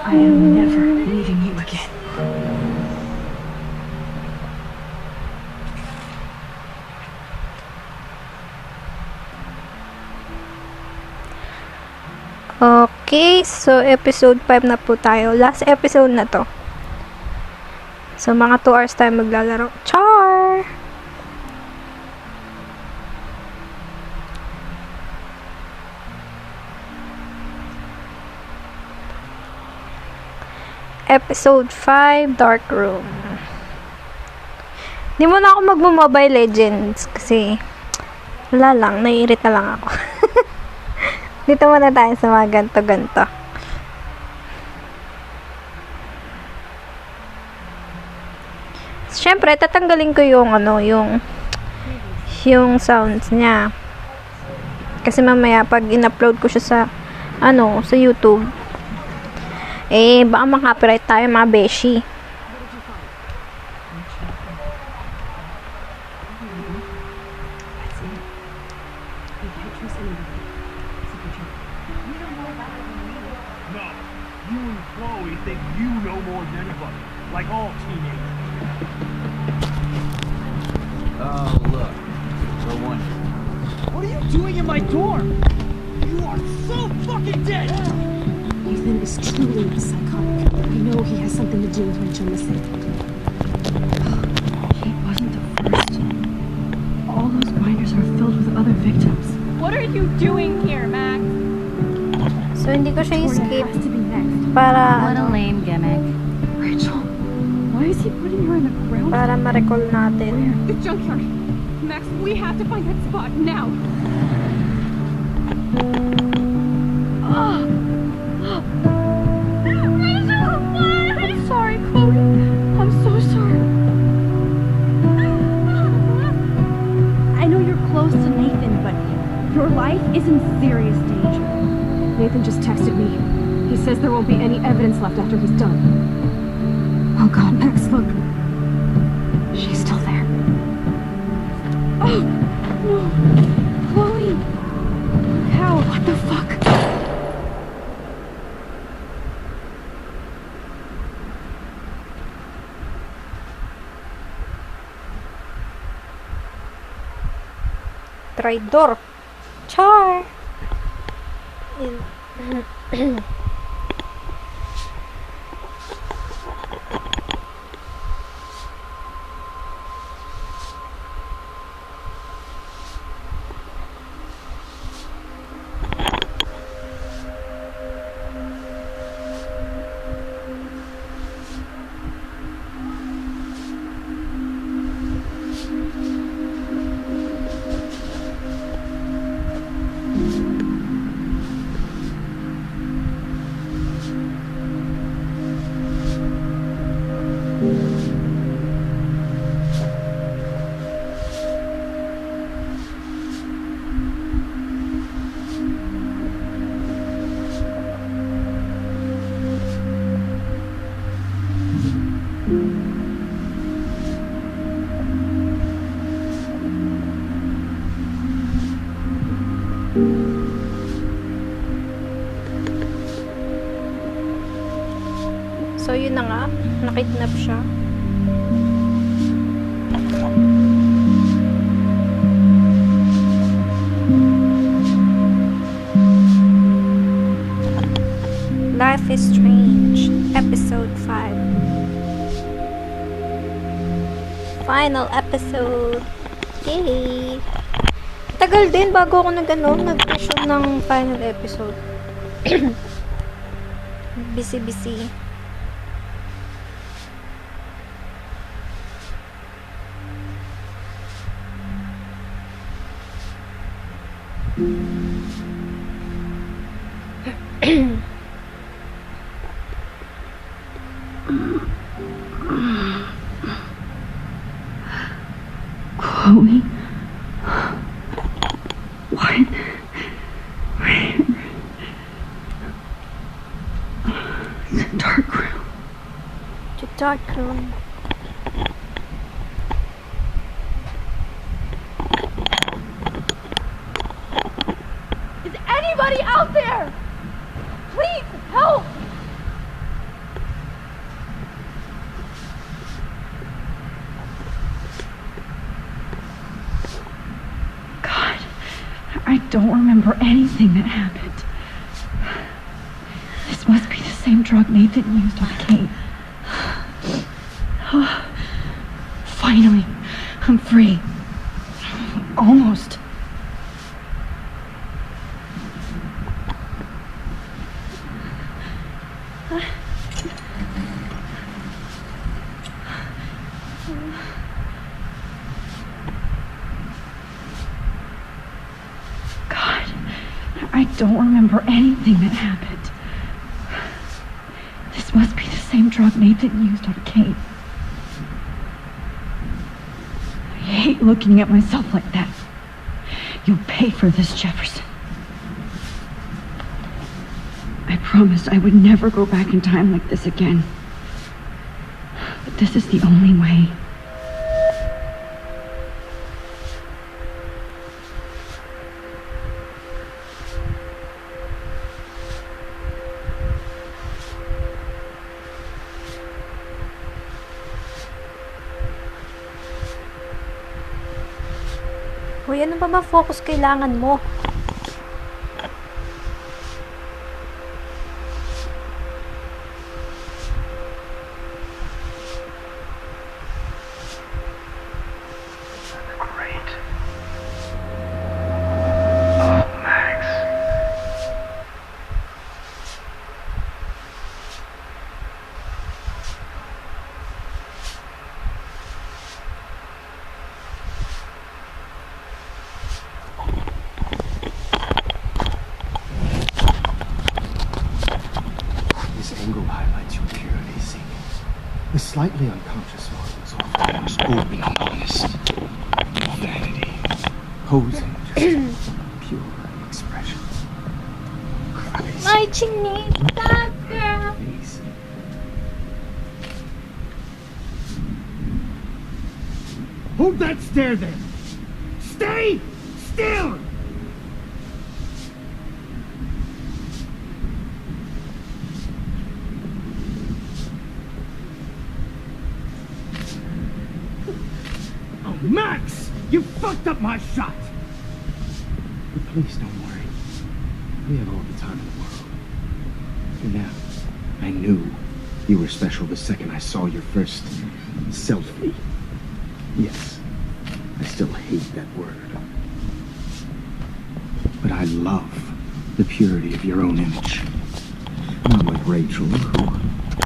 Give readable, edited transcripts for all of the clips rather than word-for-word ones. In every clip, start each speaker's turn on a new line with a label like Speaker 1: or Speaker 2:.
Speaker 1: I am never leaving you again.
Speaker 2: Okay, so episode 5 na po tayo. Last episode na to. So, mga 2 hours tayo maglalaro. Char! Episode 5, Dark Room. Hindi mo na ako magmo-Mobile Legends kasi wala lang, naiirita lang ako. Dito muna tayo sa mga ganto-ganto. Siyempre, tatanggalin ko yung yung sounds niya. Kasi mamaya pag in-upload ko siya sa sa YouTube, baka ma-copyright tayo mga beshi. So, hindi ko siya i-skip para
Speaker 3: What a lame gimmick.
Speaker 1: Rachel, why is he putting her in the ground?
Speaker 2: para ma-recall natin.
Speaker 1: The junkyard. Max, we have to find that spot now. Rachel, why? I'm sorry, Chloe. I'm so sorry. I know you're close to Nathan, but your life is in serious danger. Nathan just texted me. He says there won't be any evidence left after he's done. Oh God, Max, look. She's still there. Oh, no. Chloe. How? What the fuck?
Speaker 2: Traidor. Char! So, yun na nga. Nakidnap siya. Life is Strange, Episode 5. Final episode. Yay! Tagal din bago ako nag-show ng final episode. Busy.
Speaker 1: Chloe? What? It's a dark room.
Speaker 2: It's a dark room.
Speaker 1: Is anybody out there? Please help! don't remember anything that happened. This must be the same drug Nathan used on Kate. Finally, I'm free. Almost. God, I don't remember anything that happened. This must be the same drug Nathan used on Kate. I hate looking at myself like that. You'll pay for this, Jefferson. I promised I would never go back in time like this again. But this is the only way.
Speaker 2: Hoy, ano pa ba focus kailangan mo?
Speaker 3: Great. Oh, Max. This angle highlights your purity, see? The slightly unconscious models often most open and honest. Vanity. Posing just pure expression. Christ.
Speaker 2: My chinita, girl!
Speaker 3: Face. Hold that stare there! Stay still! Oh, Max! You fucked up my shot! But please don't worry. We have all the time in the world. For now, I knew you were special the second I saw your first selfie. Yes, I still hate that word. But I love the purity of your own image. Not like Rachel, who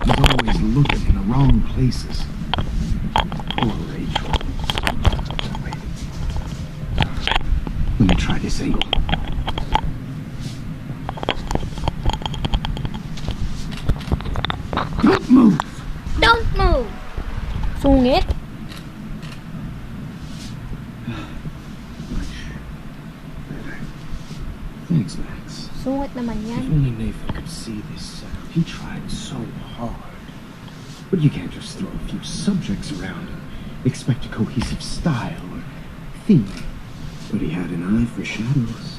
Speaker 3: was always looking in the wrong places. Poor Rachel. Wait. Let me try this angle. Don't move!
Speaker 2: Don't move! Sungit?
Speaker 3: Much better. Thanks, Max.
Speaker 2: Sungit naman
Speaker 3: If
Speaker 2: yan.
Speaker 3: only Nathan could see this setup. He tried so hard. But you can't just throw a few subjects around and expect a cohesive style or theme. But he had an eye for shadows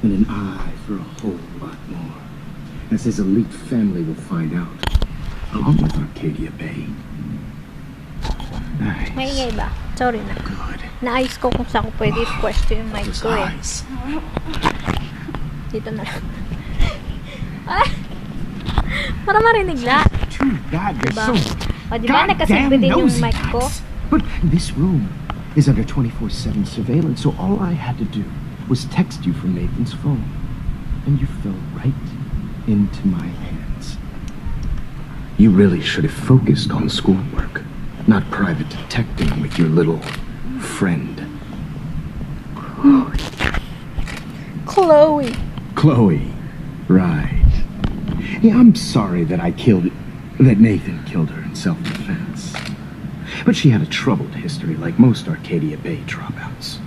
Speaker 3: and an eye for a whole lot more, as his elite family will find out, along with Arcadia Bay. Nice.
Speaker 2: Maingay ba? Sorry na.
Speaker 3: Good.
Speaker 2: Naayos ko kung saan ko pwede i-pwesto yung mic
Speaker 3: Those
Speaker 2: ko eh.
Speaker 3: eyes.
Speaker 2: Dito na lang. Ah! Para marinig na.
Speaker 3: Too bad you're
Speaker 2: Diba?
Speaker 3: so
Speaker 2: O diba, nagkasimple din yung
Speaker 3: nosy,
Speaker 2: mic ko.
Speaker 3: Max. But this room is under 24/7 surveillance, so all I had to do was text you from Nathan's phone, and you fell right into my hands. You really should have focused on schoolwork, not private detecting with your little friend.
Speaker 2: Chloe.
Speaker 3: Chloe, right. Yeah, I'm sorry that Nathan killed her in self-defense. But she had a troubled history like most Arcadia Bay dropouts.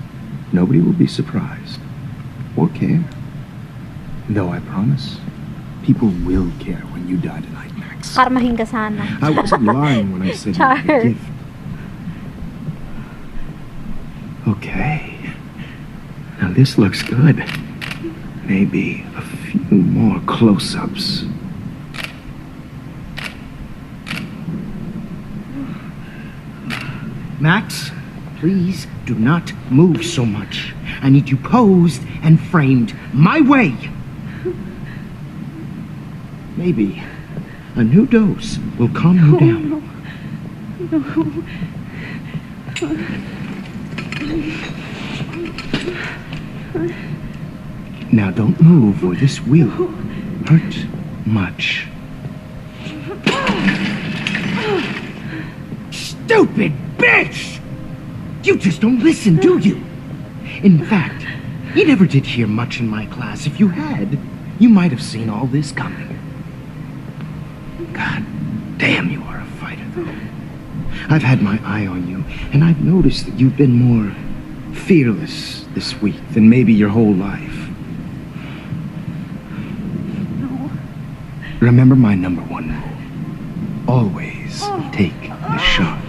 Speaker 3: Nobody will be surprised or care. Though I promise, people will care when you die tonight, Max.
Speaker 2: Karmahin ka sana.
Speaker 3: I wasn't lying when I said you
Speaker 2: Char.
Speaker 3: were a gift. Okay. Now this looks good. Maybe a few more close-ups. Max, please do not move so much. I need you posed and framed my way. Maybe a new dose will calm you down. Now don't move or this will hurt much. Stupid bitch! You just don't listen, do you? In fact, you never did hear much in my class. If you had, you might have seen all this coming. God damn, you are a fighter, though. I've had my eye on you, and I've noticed that you've been more fearless this week than maybe your whole life.
Speaker 1: No.
Speaker 3: Remember my number one rule. Always take the shot.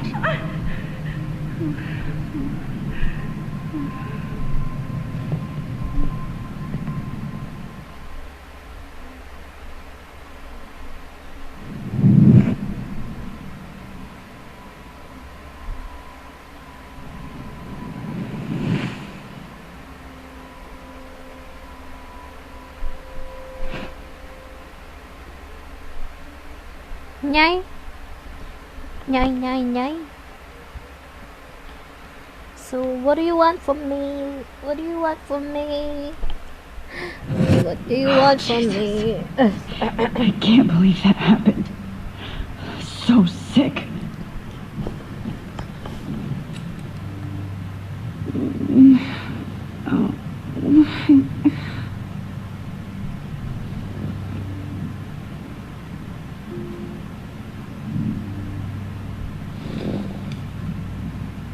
Speaker 2: Nyay. Nyay. So, what do you want from me? What do you want from me? What do you want from me?
Speaker 1: I can't believe that happened. So sick. Oh.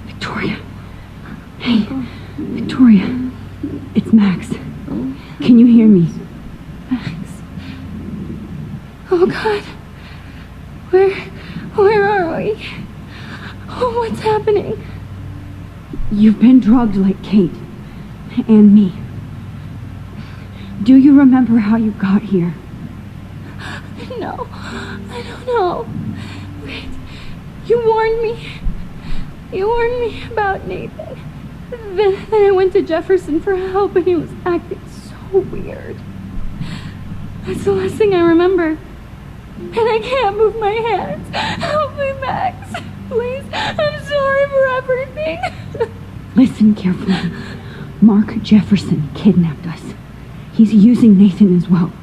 Speaker 1: Victoria. Hey, Victoria. It's Max. Can you hear me? Max. Oh God. Where are we? Oh, what's happening? You've been drugged like Kate. And me. Do you remember how you got here? No, I don't know. Wait, you warned me. You warned me about Nathan. Then I went to Jefferson for help and he was acting so weird. That's the last thing I remember. And I can't move my hands. Help me, Max. Please. I'm sorry for everything. Listen carefully. Mark Jefferson kidnapped us. He's using Nathan as well.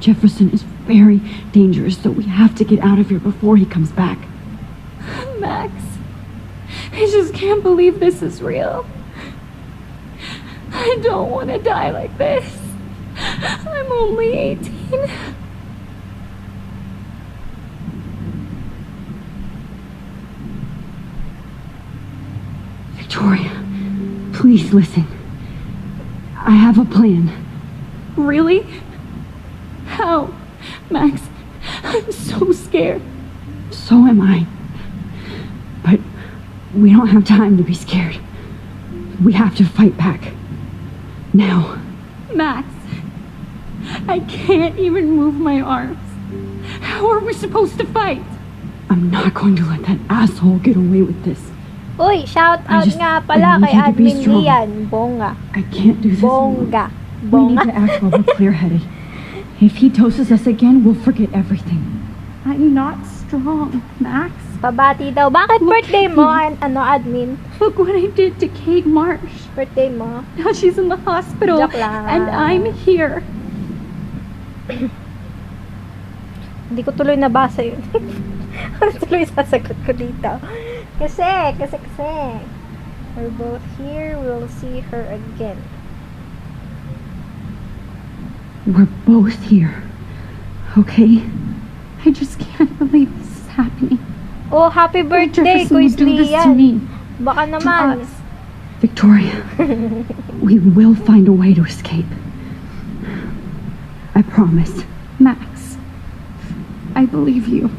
Speaker 1: Jefferson is very dangerous, so we have to get out of here before he comes back. Max, I just can't believe this is real. I don't want to die like this. I'm only 18. Victoria, please listen. I have a plan. Really? How? Max, I'm so scared. So am I. But we don't have time to be scared. We have to fight back. Now. Max, I can't even move my arms. How are we supposed to fight? I'm not going to let that asshole get away with this.
Speaker 2: Uy, shout out nga
Speaker 1: I
Speaker 2: pala
Speaker 1: need
Speaker 2: kay
Speaker 1: you to be
Speaker 2: Admin
Speaker 1: strong.
Speaker 2: Lian. Bongga.
Speaker 1: I can't do this alone.
Speaker 2: Bongga.
Speaker 1: We need
Speaker 2: Bongga.
Speaker 1: to act while we're clear-headed. If he doses us again, we'll forget everything. I'm not strong, Max.
Speaker 2: Pabati daw. Bakit birthday mo? Admin?
Speaker 1: Look what I did to Kate Marsh.
Speaker 2: Birthday mo?
Speaker 1: Now she's in the hospital.
Speaker 2: Joke lang.
Speaker 1: And I'm here.
Speaker 2: Hindi ko tuloy nabasa yun. Ano tuloy sasagot ko dito? Kasi. We're both here. We'll see her again.
Speaker 1: We're both here. Okay? I just can't believe this is happening.
Speaker 2: Oh, happy birthday,
Speaker 1: Jefferson would
Speaker 2: Kuya
Speaker 1: do this to me.
Speaker 2: Lian. Baka
Speaker 1: To
Speaker 2: naman.
Speaker 1: us. Victoria, we will find a way to escape. I promise. Max, I believe you.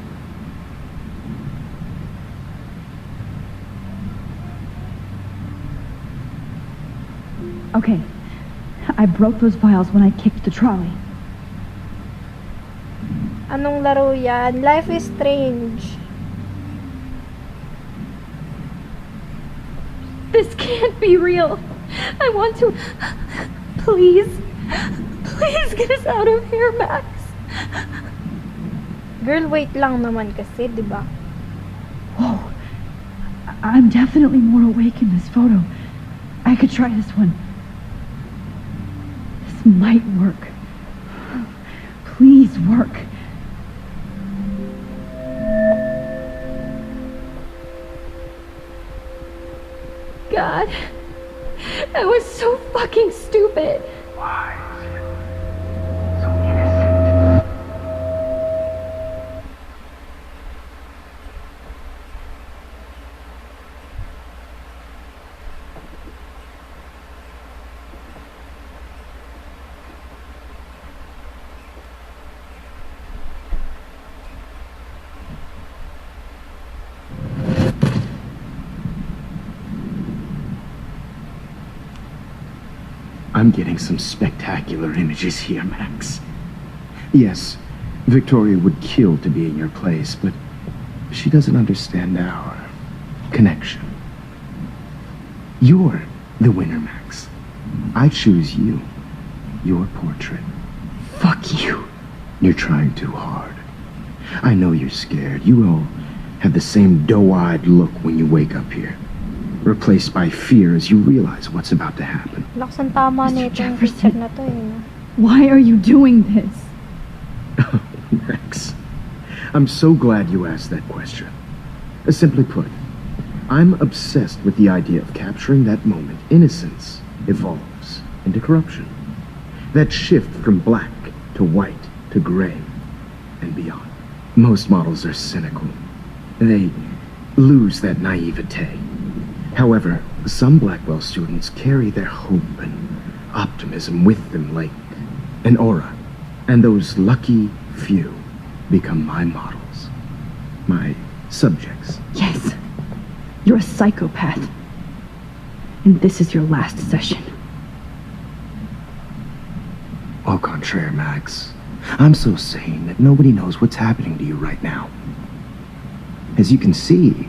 Speaker 1: Okay, I broke those vials when I kicked the trolley.
Speaker 2: Anong laro yan? Life is Strange.
Speaker 1: This can't be real. I want to... Please. Please get us out of here, Max.
Speaker 2: Girl, wait lang naman kasi, di ba?
Speaker 4: Whoa. I'm definitely more awake in this photo. I could try this one. This might work. Please work.
Speaker 1: God. That was so fucking stupid.
Speaker 3: Why? So innocent. I'm getting some spectacular images here, Max. Yes, Victoria would kill to be in your place, but she doesn't understand our connection. You're the winner, Max. I choose you. Your portrait. Fuck you. You're trying too hard. I know you're scared. You all have the same doe-eyed look when you wake up here. Replaced by fear as you realize what's about to happen.
Speaker 2: Lakas ang tama
Speaker 4: Mr.
Speaker 2: nito yung
Speaker 4: Jefferson.
Speaker 2: picture na to eh.
Speaker 4: Why are you doing this?
Speaker 3: Max, I'm so glad you asked that question. Simply put, I'm obsessed with the idea of capturing that moment innocence evolves into corruption. That shift from black to white to gray and beyond. Most models are cynical. They lose that naivete. However, some Blackwell students carry their hope and optimism with them like an aura. And those lucky few become my models. My subjects.
Speaker 4: Yes. You're a psychopath. And this is your last session.
Speaker 3: Au contraire, Max. I'm so sane that nobody knows what's happening to you right now. As you can see,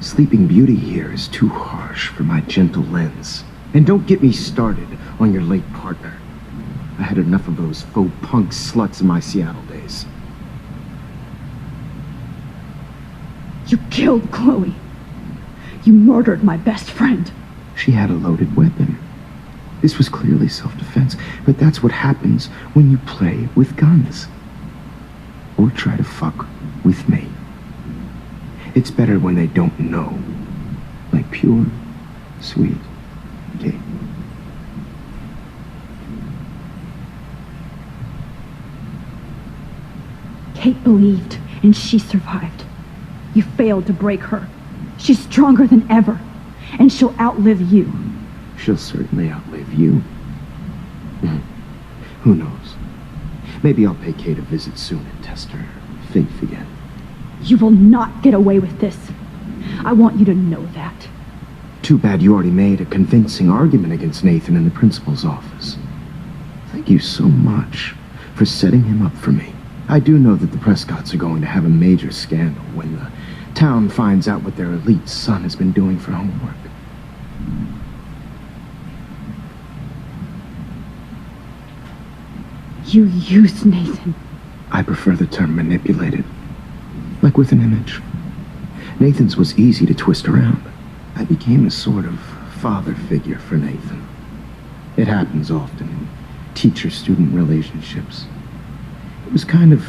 Speaker 3: Sleeping Beauty here is too harsh for my gentle lens. And don't get me started on your late partner. I had enough of those faux punk sluts in my Seattle days.
Speaker 4: You killed Chloe. You murdered my best friend.
Speaker 3: She had a loaded weapon. This was clearly self-defense, but that's what happens when you play with guns. Or try to fuck with me. It's better when they don't know. Like pure, sweet Kate.
Speaker 4: Kate believed, and she survived. You failed to break her. She's stronger than ever, and she'll outlive you.
Speaker 3: She'll certainly outlive you. Who knows? Maybe I'll pay Kate a visit soon and test her faith again.
Speaker 4: You will not get away with this. I want you to know that.
Speaker 3: Too bad you already made a convincing argument against Nathan in the principal's office. Thank you so much for setting him up for me. I do know that the Prescotts are going to have a major scandal when the town finds out what their elite son has been doing for homework.
Speaker 4: You used Nathan.
Speaker 3: I prefer the term manipulated. Like with an image. Nathan's was easy to twist around. I became a sort of father figure for Nathan. It happens often in teacher-student relationships. It was kind of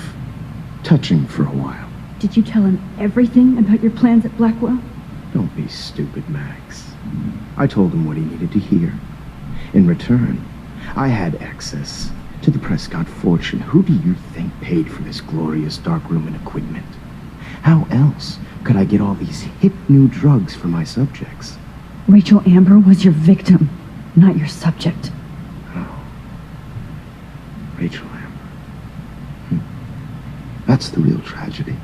Speaker 3: touching for a while.
Speaker 4: Did you tell him everything about your plans at Blackwell?
Speaker 3: Don't be stupid, Max. I told him what he needed to hear. In return, I had access to the Prescott fortune. Who do you think paid for this glorious darkroom and equipment? How else could I get all these hip new drugs for my subjects?
Speaker 4: Rachel Amber was your victim, not your subject.
Speaker 3: Oh. Rachel Amber. That's the real tragedy.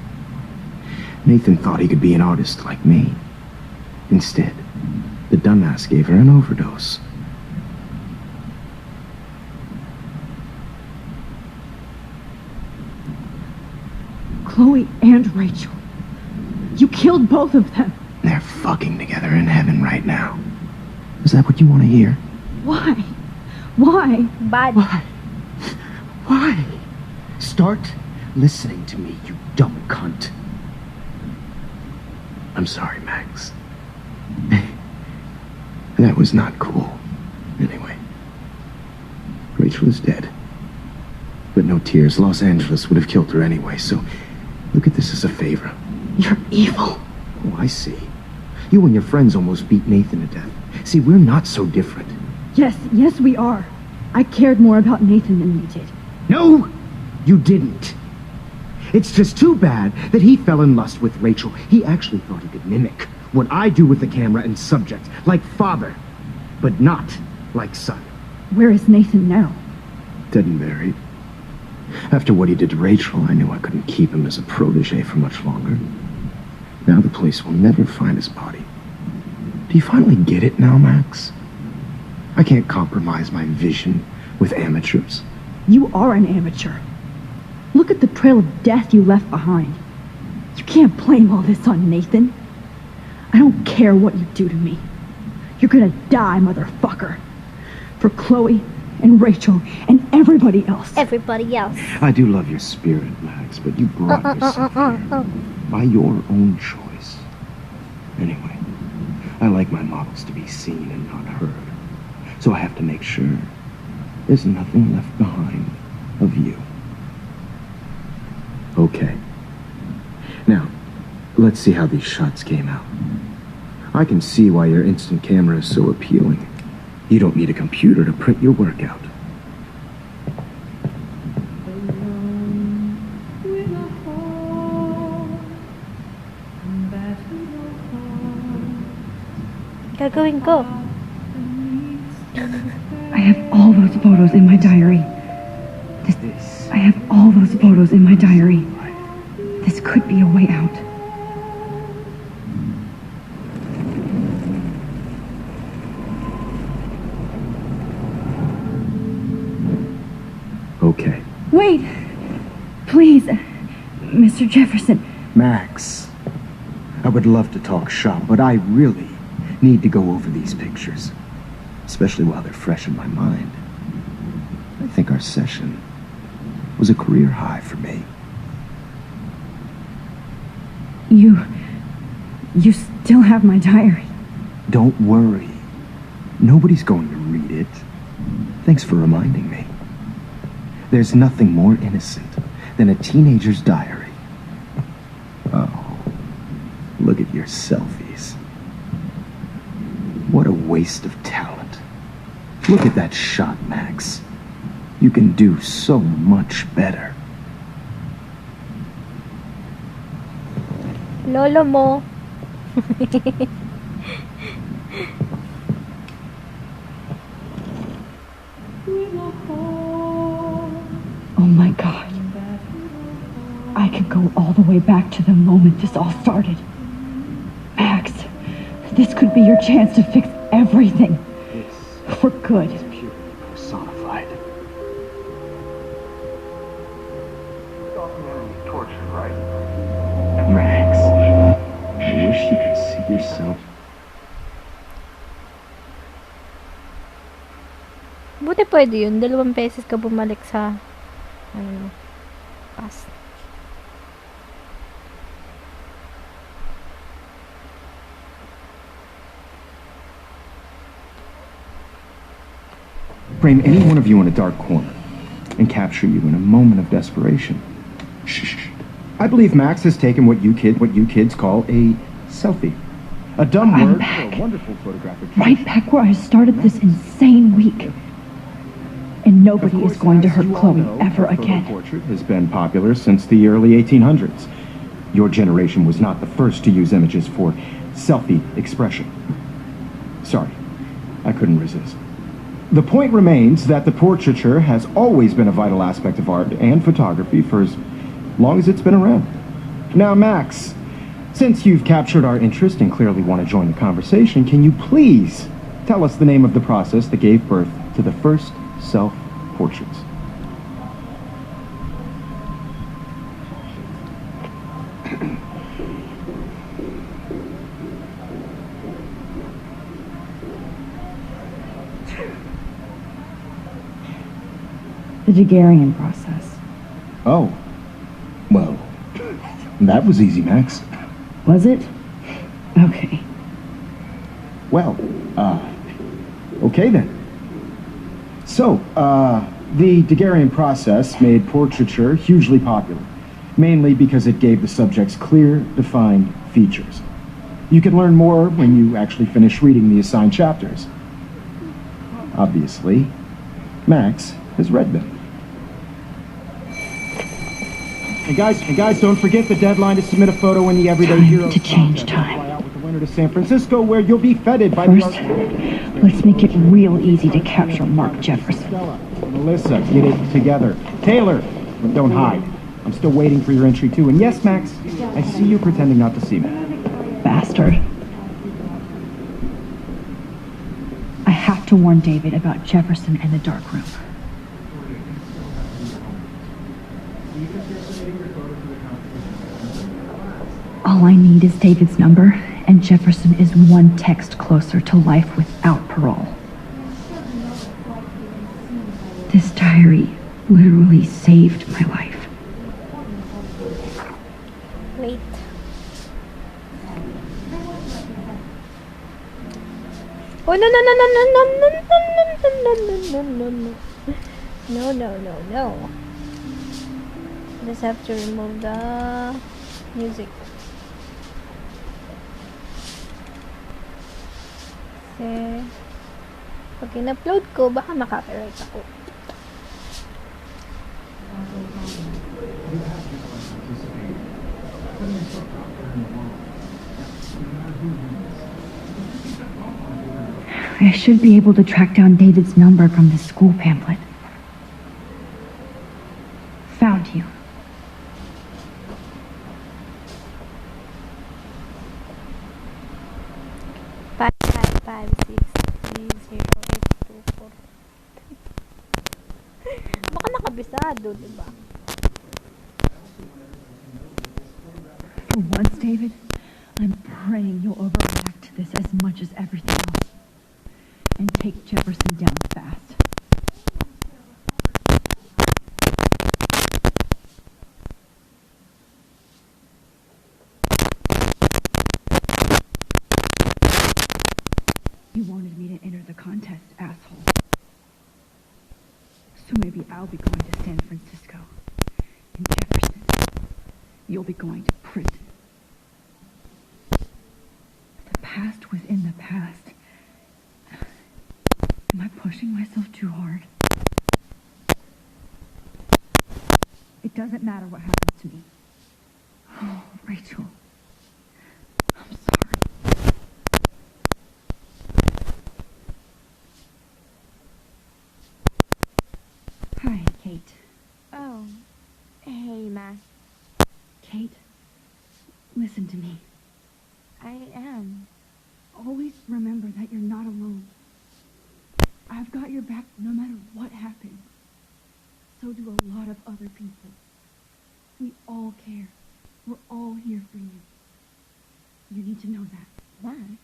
Speaker 3: Nathan thought he could be an artist like me. Instead, the dumbass gave her an overdose.
Speaker 4: Chloe and Rachel. You killed both of them.
Speaker 3: They're fucking together in heaven right now. Is that what you want to hear?
Speaker 4: Why? Why?
Speaker 2: Bad.
Speaker 3: Why? Why? Start listening to me, you dumb cunt. I'm sorry, Max. That was not cool. Anyway, Rachel is dead. But no tears. Los Angeles would have killed her anyway, so look at this as a favor.
Speaker 4: You're evil.
Speaker 3: Oh, I see. You and your friends almost beat Nathan to death. See, we're not so different.
Speaker 4: Yes, we are. I cared more about Nathan than you did.
Speaker 3: No, you didn't. It's just too bad that he fell in lust with Rachel. He actually thought he could mimic what I do with the camera and subject, like father, but not like son.
Speaker 4: Where is Nathan now?
Speaker 3: Dead and buried. After what he did to Rachel, I knew I couldn't keep him as a protege for much longer. Now the police will never find his body. Do you finally get it now, Max? I can't compromise my vision with amateurs.
Speaker 4: You are an amateur. Look at the trail of death you left behind. You can't blame all this on Nathan. I don't care what you do to me. You're gonna die, motherfucker. For Chloe and Rachel and everybody else.
Speaker 2: Everybody else.
Speaker 3: I do love your spirit, Max, but you brought yourself here by your own choice. Anyway, I like my models to be seen and not heard. So I have to make sure there's nothing left behind of you. Okay. Now, let's see how these shots came out. I can see why your instant camera is so appealing. You don't need a computer to print your work out.
Speaker 2: Gagawin ko.
Speaker 4: I have all those photos in my diary. I have all those photos in my diary. This could be a way out.
Speaker 3: Okay.
Speaker 4: Wait! Please, Mr. Jefferson.
Speaker 3: Max, I would love to talk shop, but I really need to go over these pictures, especially while they're fresh in my mind. I think our session was a career high for me.
Speaker 4: You still have my diary.
Speaker 3: Don't worry. Nobody's going to read it. Thanks for reminding me. There's nothing more innocent than a teenager's diary. Oh, look at your selfies. What a waste of talent. Look at that shot, Max. You can do so much better.
Speaker 2: Lolo mo.
Speaker 4: Oh my God. I could go all the way back to the moment this all started. Max, this could be your chance to fix everything. For good.
Speaker 3: Purely personified. Torture, right? Max, I wish you could see yourself.
Speaker 2: Buti pwede yun. 2 beses ka bumalik sa past.
Speaker 3: Frame any one of you in a dark corner and capture you in a moment of desperation. Shh. I believe Max has taken what you kids call a selfie. A dumb
Speaker 4: I'm
Speaker 3: word
Speaker 4: back.
Speaker 3: for a wonderful photographic
Speaker 4: Right
Speaker 3: tradition.
Speaker 4: back where I started this insane week. And nobody
Speaker 3: Of course,
Speaker 4: is going to
Speaker 3: as
Speaker 4: hurt
Speaker 3: you all
Speaker 4: Chloe
Speaker 3: know,
Speaker 4: ever
Speaker 3: the photo
Speaker 4: again.
Speaker 3: portrait has been popular since the early 1800s. Your generation was not the first to use images for selfie expression. Sorry, I couldn't resist. The point remains that the portraiture has always been a vital aspect of art and photography for as long as it's been around. Now, Max, since you've captured our interest and clearly want to join the conversation, can you please tell us the name of the process that gave birth to the first self-portraits?
Speaker 4: The Daguerrean process.
Speaker 3: Oh. Well, that was easy, Max.
Speaker 4: Was it? Okay.
Speaker 3: Well, okay then. So, the Daguerrean process made portraiture hugely popular, mainly because it gave the subjects clear, defined features. You can learn more when you actually finish reading the assigned chapters. Obviously, Max has read them. And guys, don't forget the deadline to submit a photo in the Everyday
Speaker 4: Time
Speaker 3: Heroes
Speaker 4: to change
Speaker 3: contest.
Speaker 4: time.
Speaker 3: Fly out with the winner to San Francisco, where you'll be feted by
Speaker 4: First,
Speaker 3: the...
Speaker 4: let's make it real easy to capture Mark Jefferson.
Speaker 3: Stella, Melissa, get it together. Taylor, don't hide. I'm still waiting for your entry too. And yes, Max, I see you pretending not to see me.
Speaker 4: Bastard. I have to warn David about Jefferson and the dark room. All I need is David's number, and Jefferson is one text closer to life without parole. This diary literally saved my life.
Speaker 2: Wait. Oh, no, no, no, no, no, no, no, no, no, no, no, no, no, no, no. Just have to remove the music. Kasi pag in-upload ko, baka makaka-copyright ako.
Speaker 4: I should be able to track down David's number from the school pamphlet. Found you.
Speaker 2: Five, five, five, 6, 3, 0, 8, 2, 4. Baka nakabisado, diba?
Speaker 4: For once, David, I'm praying you'll overreact to this as much as everything else. And take Jefferson down fast. You wanted me to enter the contest, asshole. So maybe I'll be going to San Francisco. And Jefferson, you'll be going to prison. The past was in the past. Am I pushing myself too hard? It doesn't matter what happens to me. Oh, Rachel. I'm sorry. Hi, Kate.
Speaker 1: Oh. Hey, Max.
Speaker 4: Kate, listen to me.
Speaker 1: I am.
Speaker 4: Always remember that you're not alone. I've got your back no matter what happens. So do a lot of other people. We all care. We're all here for you. You need to know that.
Speaker 1: Max,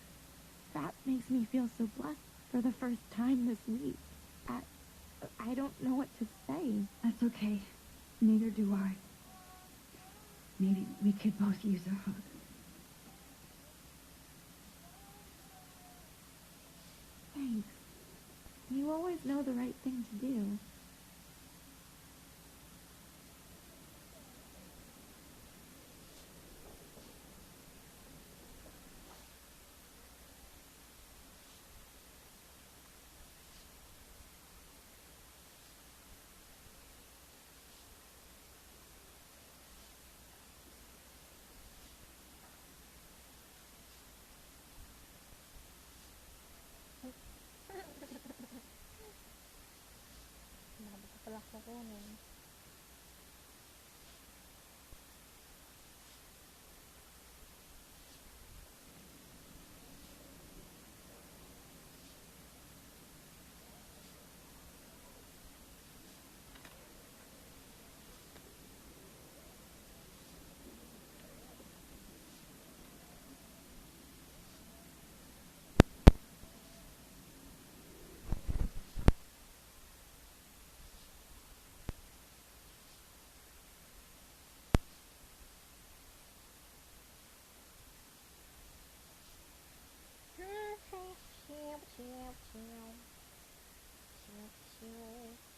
Speaker 1: that makes me feel so blessed for the first time this week. I don't know what to say.
Speaker 4: That's okay. Neither do I. Maybe we could both use a hug.
Speaker 1: Thanks. You always know the right thing to do.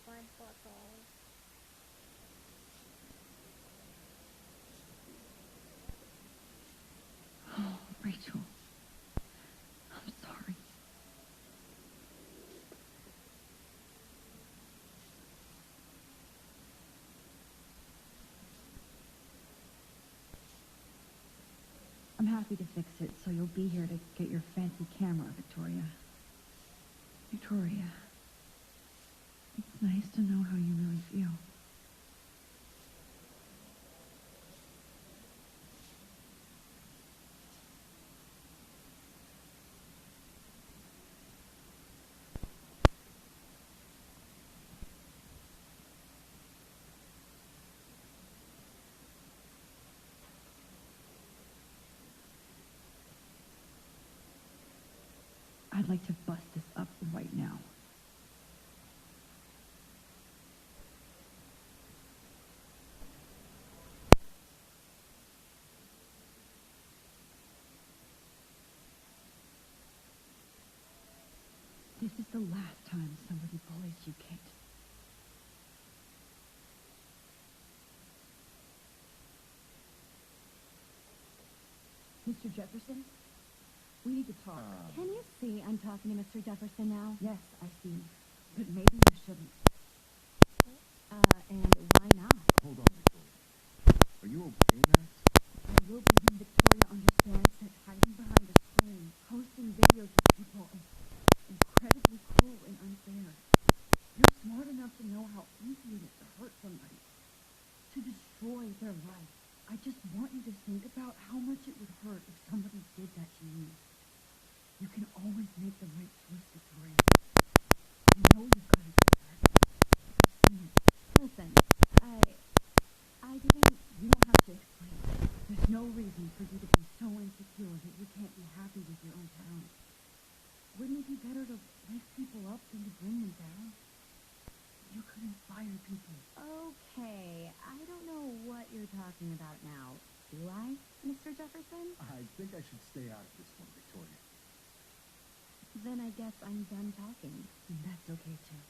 Speaker 2: My bottle.
Speaker 4: Oh, Rachel. I'm sorry. I'm happy to fix it, so you'll be here to get your fancy camera, Victoria. Victoria, it's nice to know how you really feel. I'd like to bust this up right now. This is the last time somebody bullies you, Kate. Mr. Jefferson? We need to talk.
Speaker 1: Can you see I'm talking to Mr. Jefferson now?
Speaker 4: Yes, I see. But maybe you shouldn't.
Speaker 1: And why not?
Speaker 3: Hold on, Victoria. Are you okay, Max?
Speaker 4: I will be when Victoria understands that hiding behind a screen, posting videos of people is incredibly cruel and unfair. You're smart enough to know how easy it is to hurt somebody, to destroy their life. I just want you to think about how much it would hurt if somebody did that to you. You can always make the right choice, Victoria. I know you've got a good heart. I've seen it.
Speaker 1: Listen, I didn't...
Speaker 4: You don't have to explain. There's no reason for you to be so insecure that you can't be happy with your own talent. Wouldn't it be better to lift people up than to bring them down? You could inspire people.
Speaker 1: Okay, I don't know what you're talking about now. Do I, Mr. Jefferson?
Speaker 3: I think I should stay out of this one, Victoria.
Speaker 1: Then I guess I'm done talking.
Speaker 4: And that's okay, too.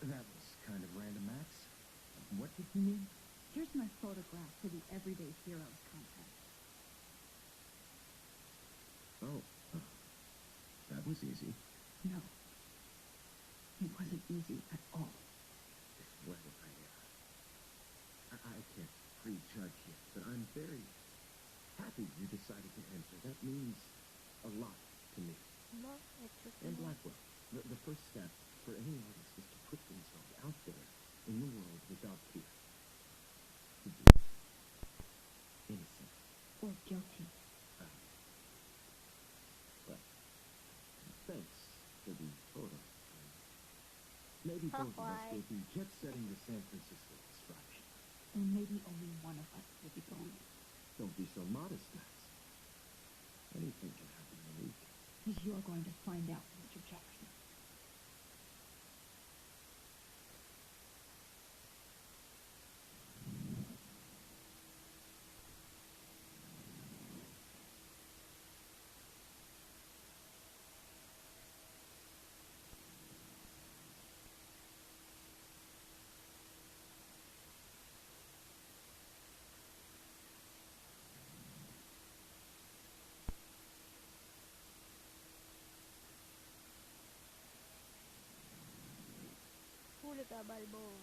Speaker 3: That was kind of random, Max. What did you mean?
Speaker 4: Here's my photograph for the Everyday Heroes contest.
Speaker 3: Oh, that was easy.
Speaker 4: No. It wasn't easy at all.
Speaker 3: Well, I can't prejudge yet, but I'm very happy you decided to enter. That means a lot to me. And Blackwell, the first step for any artist is to put themselves out there in the world without fear. To be innocent.
Speaker 4: Or guilty.
Speaker 3: Well, thanks for the photo. Maybe both of us will be jet-setting to San Francisco this Friday.
Speaker 4: And maybe only one of us will be going.
Speaker 3: Don't be so modest, Max. Anything can happen in a week.
Speaker 4: Because you're going to find out, Mr. Jefferson.
Speaker 2: Huli ka, Balbon.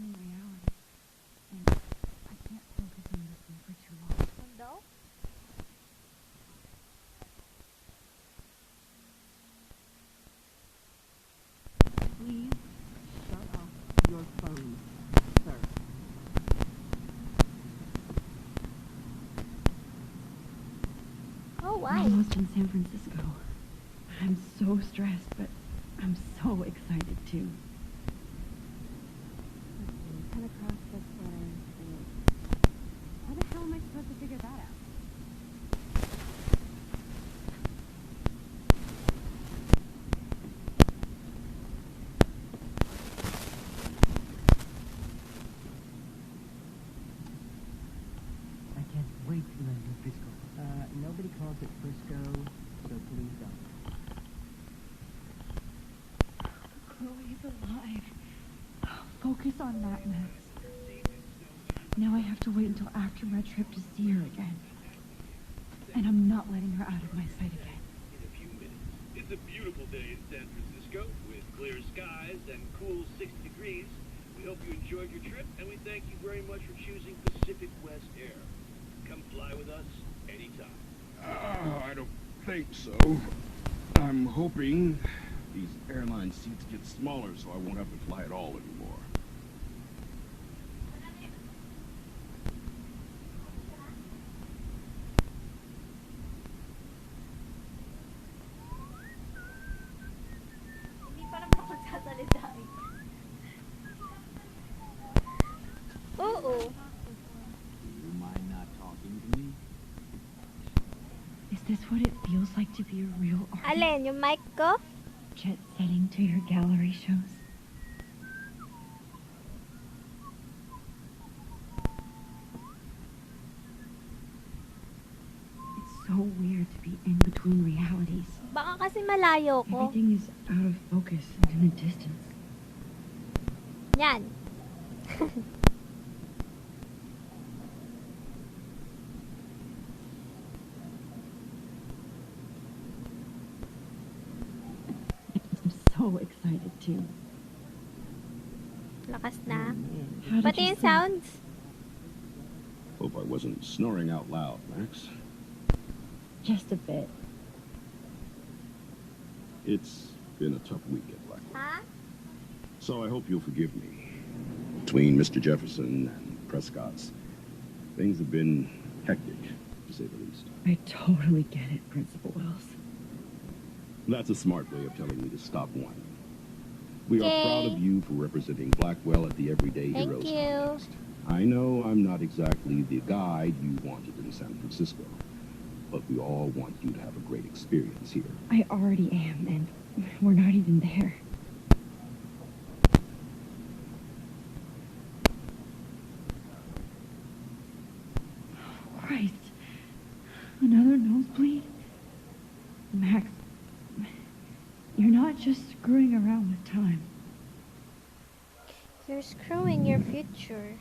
Speaker 4: between realities, and I can't focus on this one for too long.
Speaker 2: No?
Speaker 5: Please shut off your phone, sir.
Speaker 2: Oh,
Speaker 4: We're
Speaker 2: why?
Speaker 4: almost in San Francisco. I'm so stressed, but I'm so excited too.
Speaker 5: Come across this letter. How the hell am I supposed to figure that out?
Speaker 6: I can't wait to land in Frisco. Nobody calls it Frisco, so please don't.
Speaker 4: Chloe's alive. Focus on that, Max. Now I have to wait until after my trip to see her again. And I'm not letting her out of my sight again.
Speaker 7: In a few minutes. It's a beautiful day in San Francisco with clear skies and cool 60 degrees. We hope you enjoyed your trip, and we thank you very much for choosing Pacific West Air. Come fly with us anytime.
Speaker 8: I don't think so. I'm hoping these airline seats get smaller so I won't have to fly at all anymore.
Speaker 2: Hindi pa naman ako magsasalita eh. Oo.
Speaker 3: You mind not talking to me?
Speaker 4: Is this what it feels like to be a real artist?
Speaker 2: Alin, yung mic ko?
Speaker 4: Jet setting to your gallery shows? It's so weird to be in between realities.
Speaker 2: Baka kasi malayo ko.
Speaker 4: Everything is out of focus and in the distance.
Speaker 2: Yan.
Speaker 4: I'm so excited too.
Speaker 2: Lakas na.
Speaker 4: How did
Speaker 2: Pati
Speaker 4: you
Speaker 2: yung
Speaker 4: sleep?
Speaker 2: sounds.
Speaker 8: Hope I wasn't snoring out loud, Max.
Speaker 4: Just a bit.
Speaker 8: It's been a tough week at Blackwell.
Speaker 2: Ha?
Speaker 8: So I hope you'll forgive me. Between Mr. Jefferson and Prescott's, things have been hectic, to say the least.
Speaker 4: I totally get it, Principal Wells.
Speaker 8: That's a smart way of telling me to stop whining. We are
Speaker 2: Yay.
Speaker 8: proud of you for representing Blackwell at the Everyday
Speaker 2: Thank
Speaker 8: Heroes
Speaker 2: you.
Speaker 8: contest. I know I'm not exactly the guide you wanted in San Francisco, but we all want you to have a great experience here.
Speaker 4: I already am, and we're not even there. Christ. Another nosebleed? Max, you're not just screwing around with time.
Speaker 2: You're screwing your future.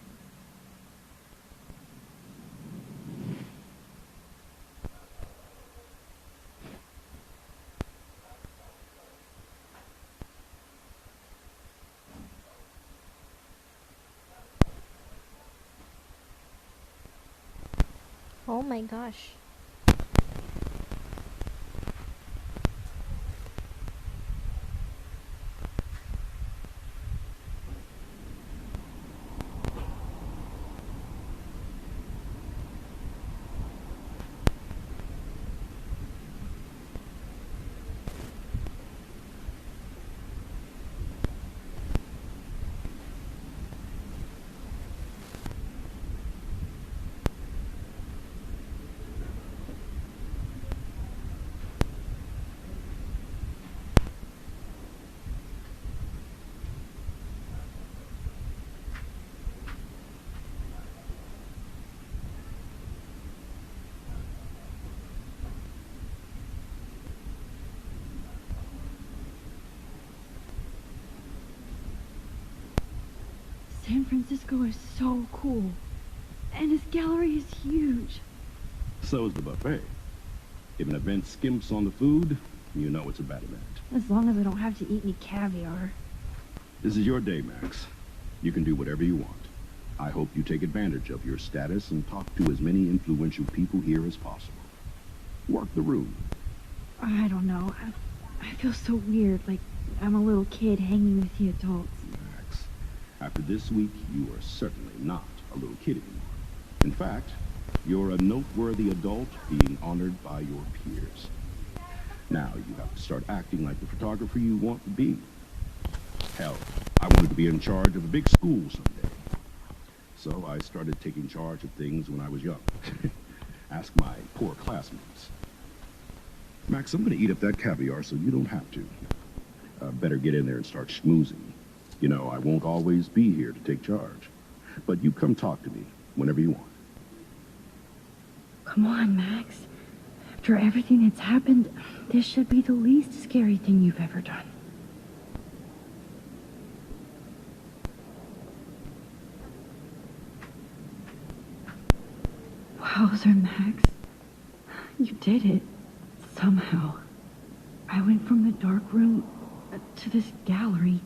Speaker 2: Oh my gosh.
Speaker 4: San Francisco is so cool. And his gallery is huge.
Speaker 8: So is the buffet. If an event skimps on the food, you know it's a bad event.
Speaker 4: As long as I don't have to eat any caviar.
Speaker 8: This is your day, Max. You can do whatever you want. I hope you take advantage of your status and talk to as many influential people here as possible. Work the room.
Speaker 4: I don't know. I feel so weird, like I'm a little kid hanging with the adults.
Speaker 8: Max, after this week, you are certainly not a little kid anymore. In fact, you're a noteworthy adult being honored by your peers. Now you have to start acting like the photographer you want to be. Hell, I wanted to be in charge of a big school someday. So I started taking charge of things when I was young. Ask my poor classmates. Max, I'm going to eat up that caviar so you don't have to. Better get in there and start schmoozing. You know, I won't always be here to take charge. But you come talk to me whenever you want.
Speaker 4: Come on, Max. After everything that's happened, this should be the least scary thing you've ever done. Wowzer, Max. You did it. Somehow. I went from the dark room to this gallery.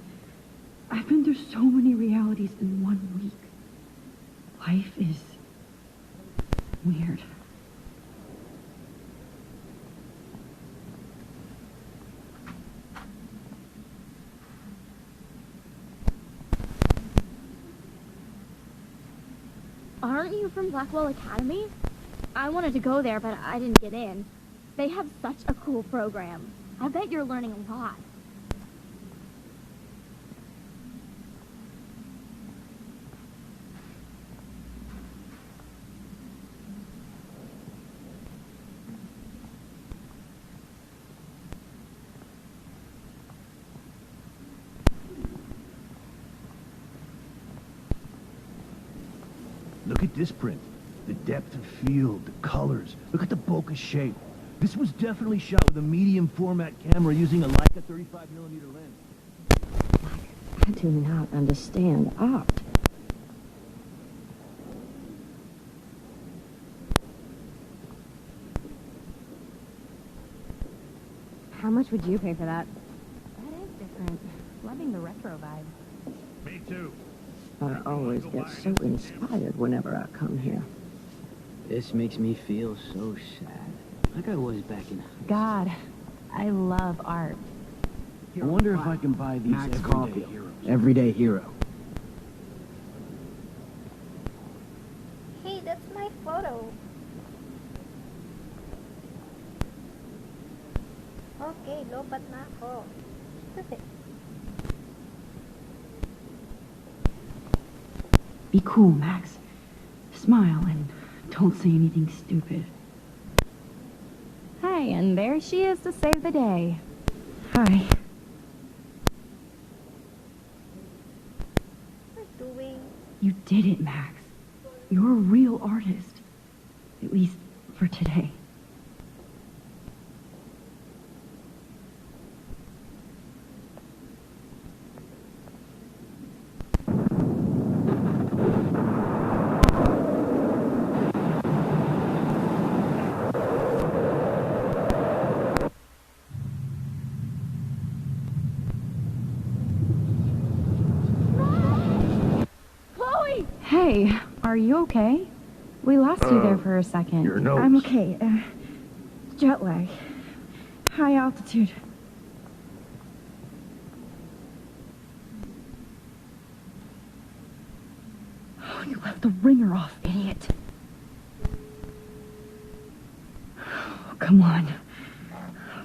Speaker 4: I've been through so many realities in 1 week. Life is weird.
Speaker 9: Aren't you from Blackwell Academy? I wanted to go there, but I didn't get in. They have such a cool program. I bet you're learning a lot.
Speaker 7: Look at this print. The depth of field, the colors. Look at the bokeh shape. This was definitely shot with a medium format camera using a Leica 35mm lens.
Speaker 10: I do not understand art.
Speaker 5: How much would you pay for that? That is different. Loving the retro vibe.
Speaker 7: Me too.
Speaker 10: I always get so inspired whenever I come here.
Speaker 6: This makes me feel so sad. Like I was back in...
Speaker 5: God, I love art.
Speaker 7: I wonder if I can buy these
Speaker 3: Max
Speaker 7: everyday
Speaker 3: Coffee.
Speaker 7: heroes.
Speaker 3: Everyday hero.
Speaker 2: Hey, that's my photo. Okay, lobat na ako. Perfect.
Speaker 4: Be cool, Max. Smile and don't say anything stupid.
Speaker 5: Hi, and there she is to save the day.
Speaker 4: Hi.
Speaker 2: What are you doing?
Speaker 4: You did it, Max. You're a real artist. At least for today.
Speaker 5: Hey, are you okay? We lost you there for a second.
Speaker 7: Your nose.
Speaker 4: I'm okay. Jet lag. High altitude. Oh, you left the ringer off, idiot. Oh, come on.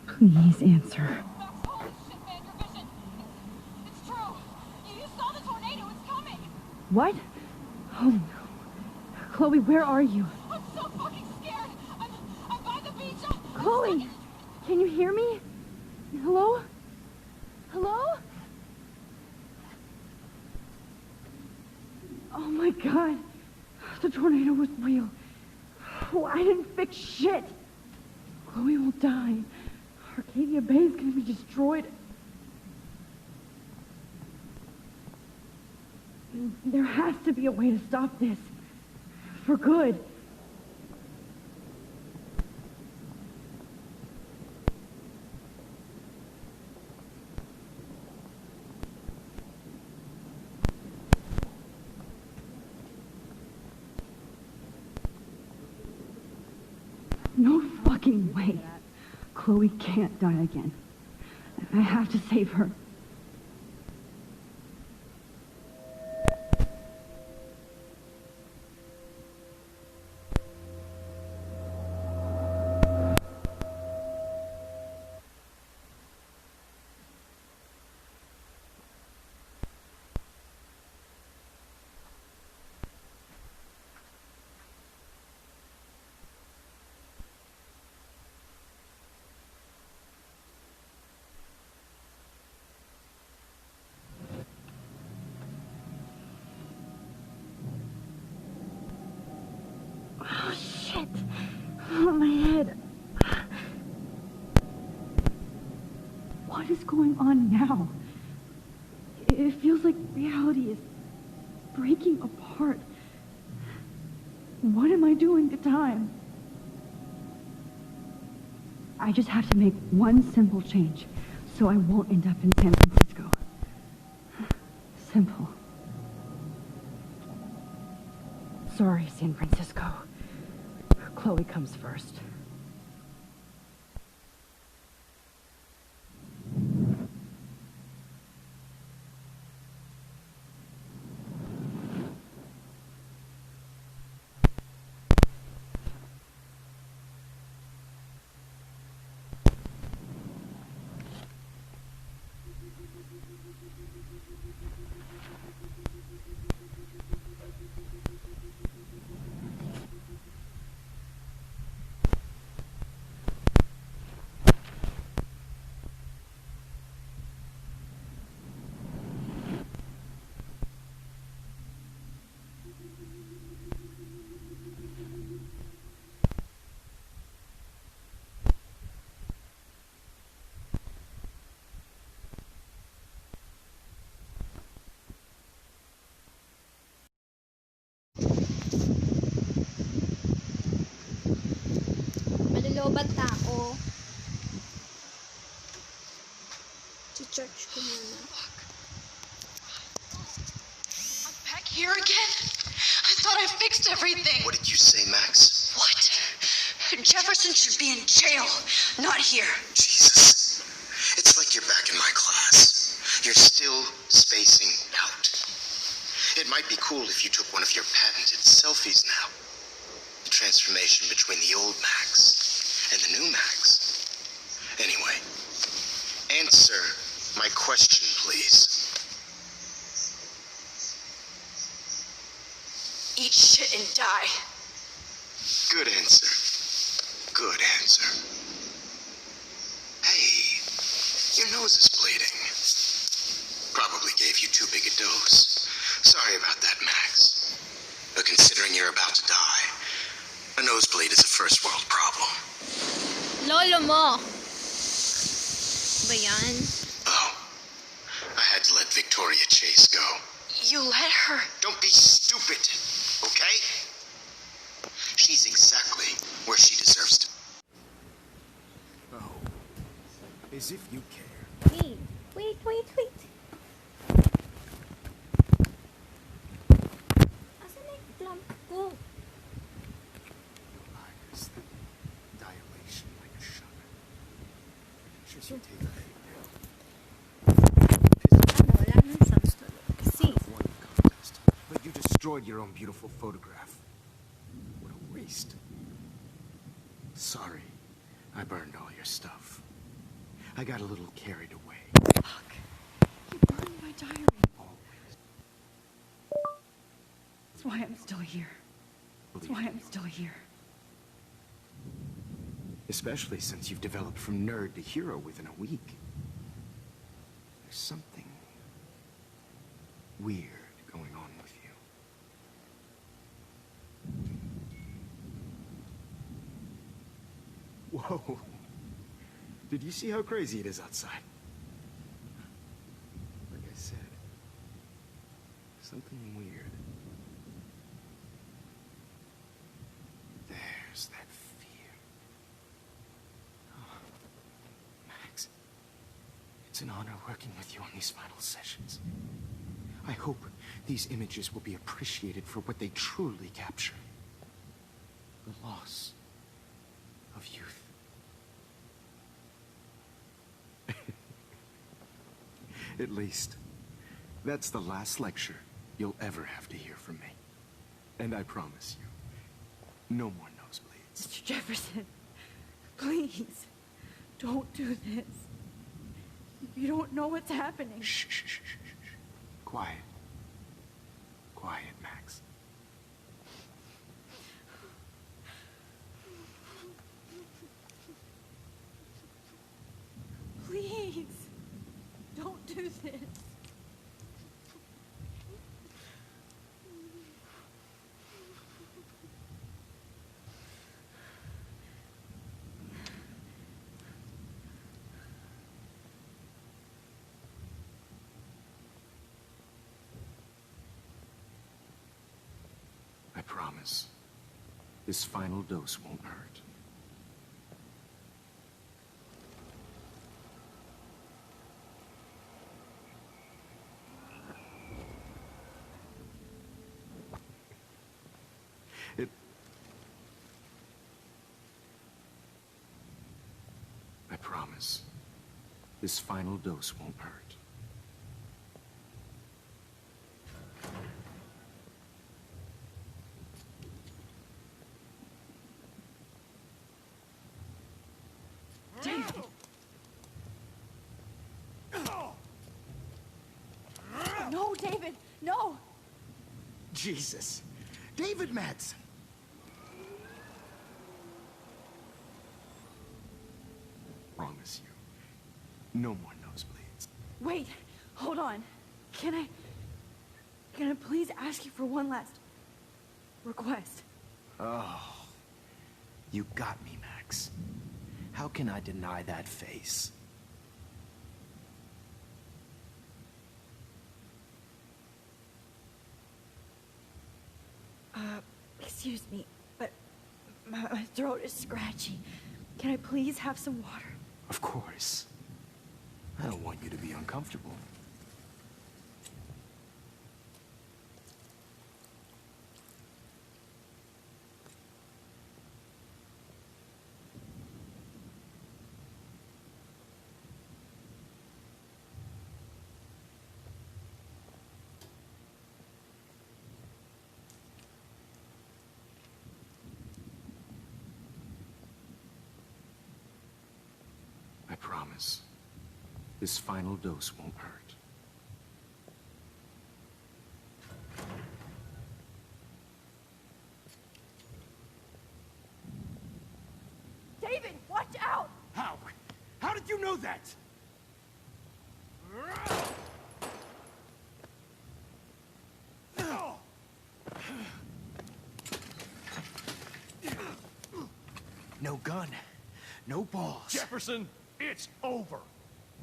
Speaker 4: Please answer.
Speaker 11: Holy shit, man, your vision. It's true. You saw the tornado. It's coming.
Speaker 4: What? Oh no. Chloe, where are you?
Speaker 11: I'm so fucking scared. I'm by the beach.
Speaker 4: Chloe! Can you hear me? Hello? Hello? Oh my god. The tornado was real. Oh, I didn't fix shit. Chloe will die. Arcadia Bay is gonna be destroyed. There has to be a way to stop this. For good. No fucking way. Chloe can't die again. I have to save her. Oh, shit. Oh, my head. What is going on now? It feels like reality is breaking apart. What am I doing to time? I just have to make one simple change so I won't end up in San Francisco. Simple. Sorry, San Francisco. Chloe comes first.
Speaker 2: Malulobat na ako. Church ko muna.
Speaker 11: I'm back here again? I thought I fixed everything.
Speaker 12: What did you say, Max?
Speaker 11: What? Jefferson should be in jail, not here.
Speaker 12: Jesus. It's like you're back in my class. You're still spacing out. It might be cool if you took one of your patented selfies now. The transformation between the old Max and the new Max. Anyway, answer my question, please.
Speaker 11: Eat shit and die.
Speaker 12: Good answer. Good answer. Hey, your nose is bleeding. Probably gave you too big a dose. Sorry about that, Max. But considering you're about to die, a nosebleed is a first world problem.
Speaker 2: Lolo mo. Ba yan?
Speaker 12: Oh, I had to let Victoria Chase go.
Speaker 11: You let her?
Speaker 12: Don't be stupid, okay? She's exactly where she deserves to.
Speaker 3: Oh, as if you care.
Speaker 2: Hey, wait. Asan na yung plump ko?
Speaker 3: Your eyes, that dilation like a shutter. Pictures you take of
Speaker 2: Ano, wala nang sounds to kasi.
Speaker 3: won the contest, but you destroyed your own beautiful photograph. What a waste. Sorry, I burned all your stuff. I got a little carried away.
Speaker 4: Fuck. You burned my diary.
Speaker 3: Always.
Speaker 4: That's why I'm still here. That's why I'm still here.
Speaker 3: Especially since you've developed from nerd to hero within a week. There's something weird going on with you. Whoa. Did you see how crazy it is outside? Like I said, something weird. There's that fear. Oh, Max, it's an honor working with you on these final sessions. I hope these images will be appreciated for what they truly capture. The loss of youth. At least, that's the last lecture you'll ever have to hear from me. And I promise you, no more nosebleeds.
Speaker 4: Mr. Jefferson, please, don't do this. You don't know what's happening.
Speaker 3: Shh, shh, shh, shh, shh. Quiet. Quiet, Max.
Speaker 4: Please, don't do this.
Speaker 3: I promise, this final dose won't hurt. I promise, this final dose won't hurt.
Speaker 4: David! No, David! No!
Speaker 3: Jesus! David Madsen! Promise you, no more nosebleeds.
Speaker 4: Wait! Hold on. Can I please ask you for one last request?
Speaker 3: Oh, you got me, Max. How can I deny that face?
Speaker 4: Excuse me, but my throat is scratchy. Can I please have some water?
Speaker 3: Of course. I don't want you to be uncomfortable. I promise, this final dose won't hurt.
Speaker 4: David, watch out!
Speaker 3: How? How did you know that? No gun, no balls.
Speaker 13: Jefferson, it's over.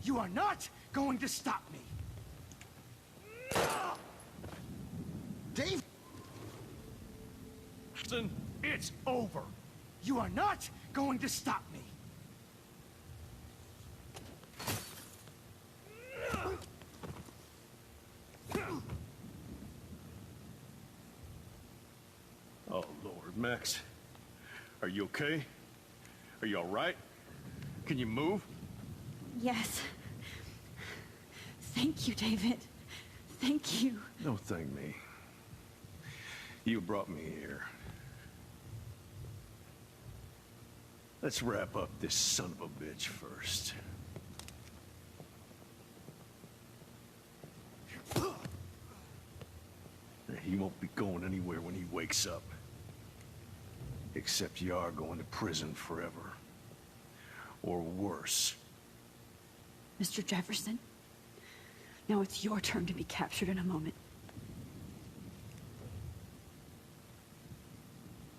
Speaker 3: You are not going to stop me. Dave!
Speaker 13: Jefferson, it's over.
Speaker 3: You are not going to stop me.
Speaker 13: Oh, Lord, Max. Are you okay? Are you all right? Can you move?
Speaker 4: Yes. Thank you, David. Thank you.
Speaker 13: Don't thank me. You brought me here. Let's wrap up this son of a bitch first. He won't be going anywhere when he wakes up. Except you are going to prison forever. Or worse.
Speaker 4: Mr. Jefferson, now it's your turn to be captured in a moment.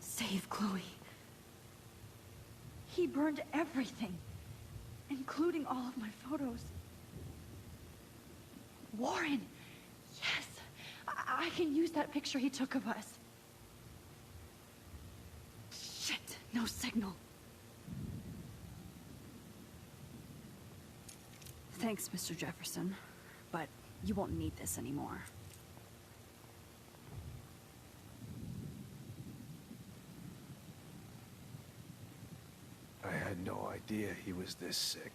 Speaker 4: Save Chloe. He burned everything, including all of my photos. Warren! Yes! I can use that picture he took of us. Shit, no signal. Thanks, Mr. Jefferson, but you won't need this anymore.
Speaker 13: I had no idea he was this sick.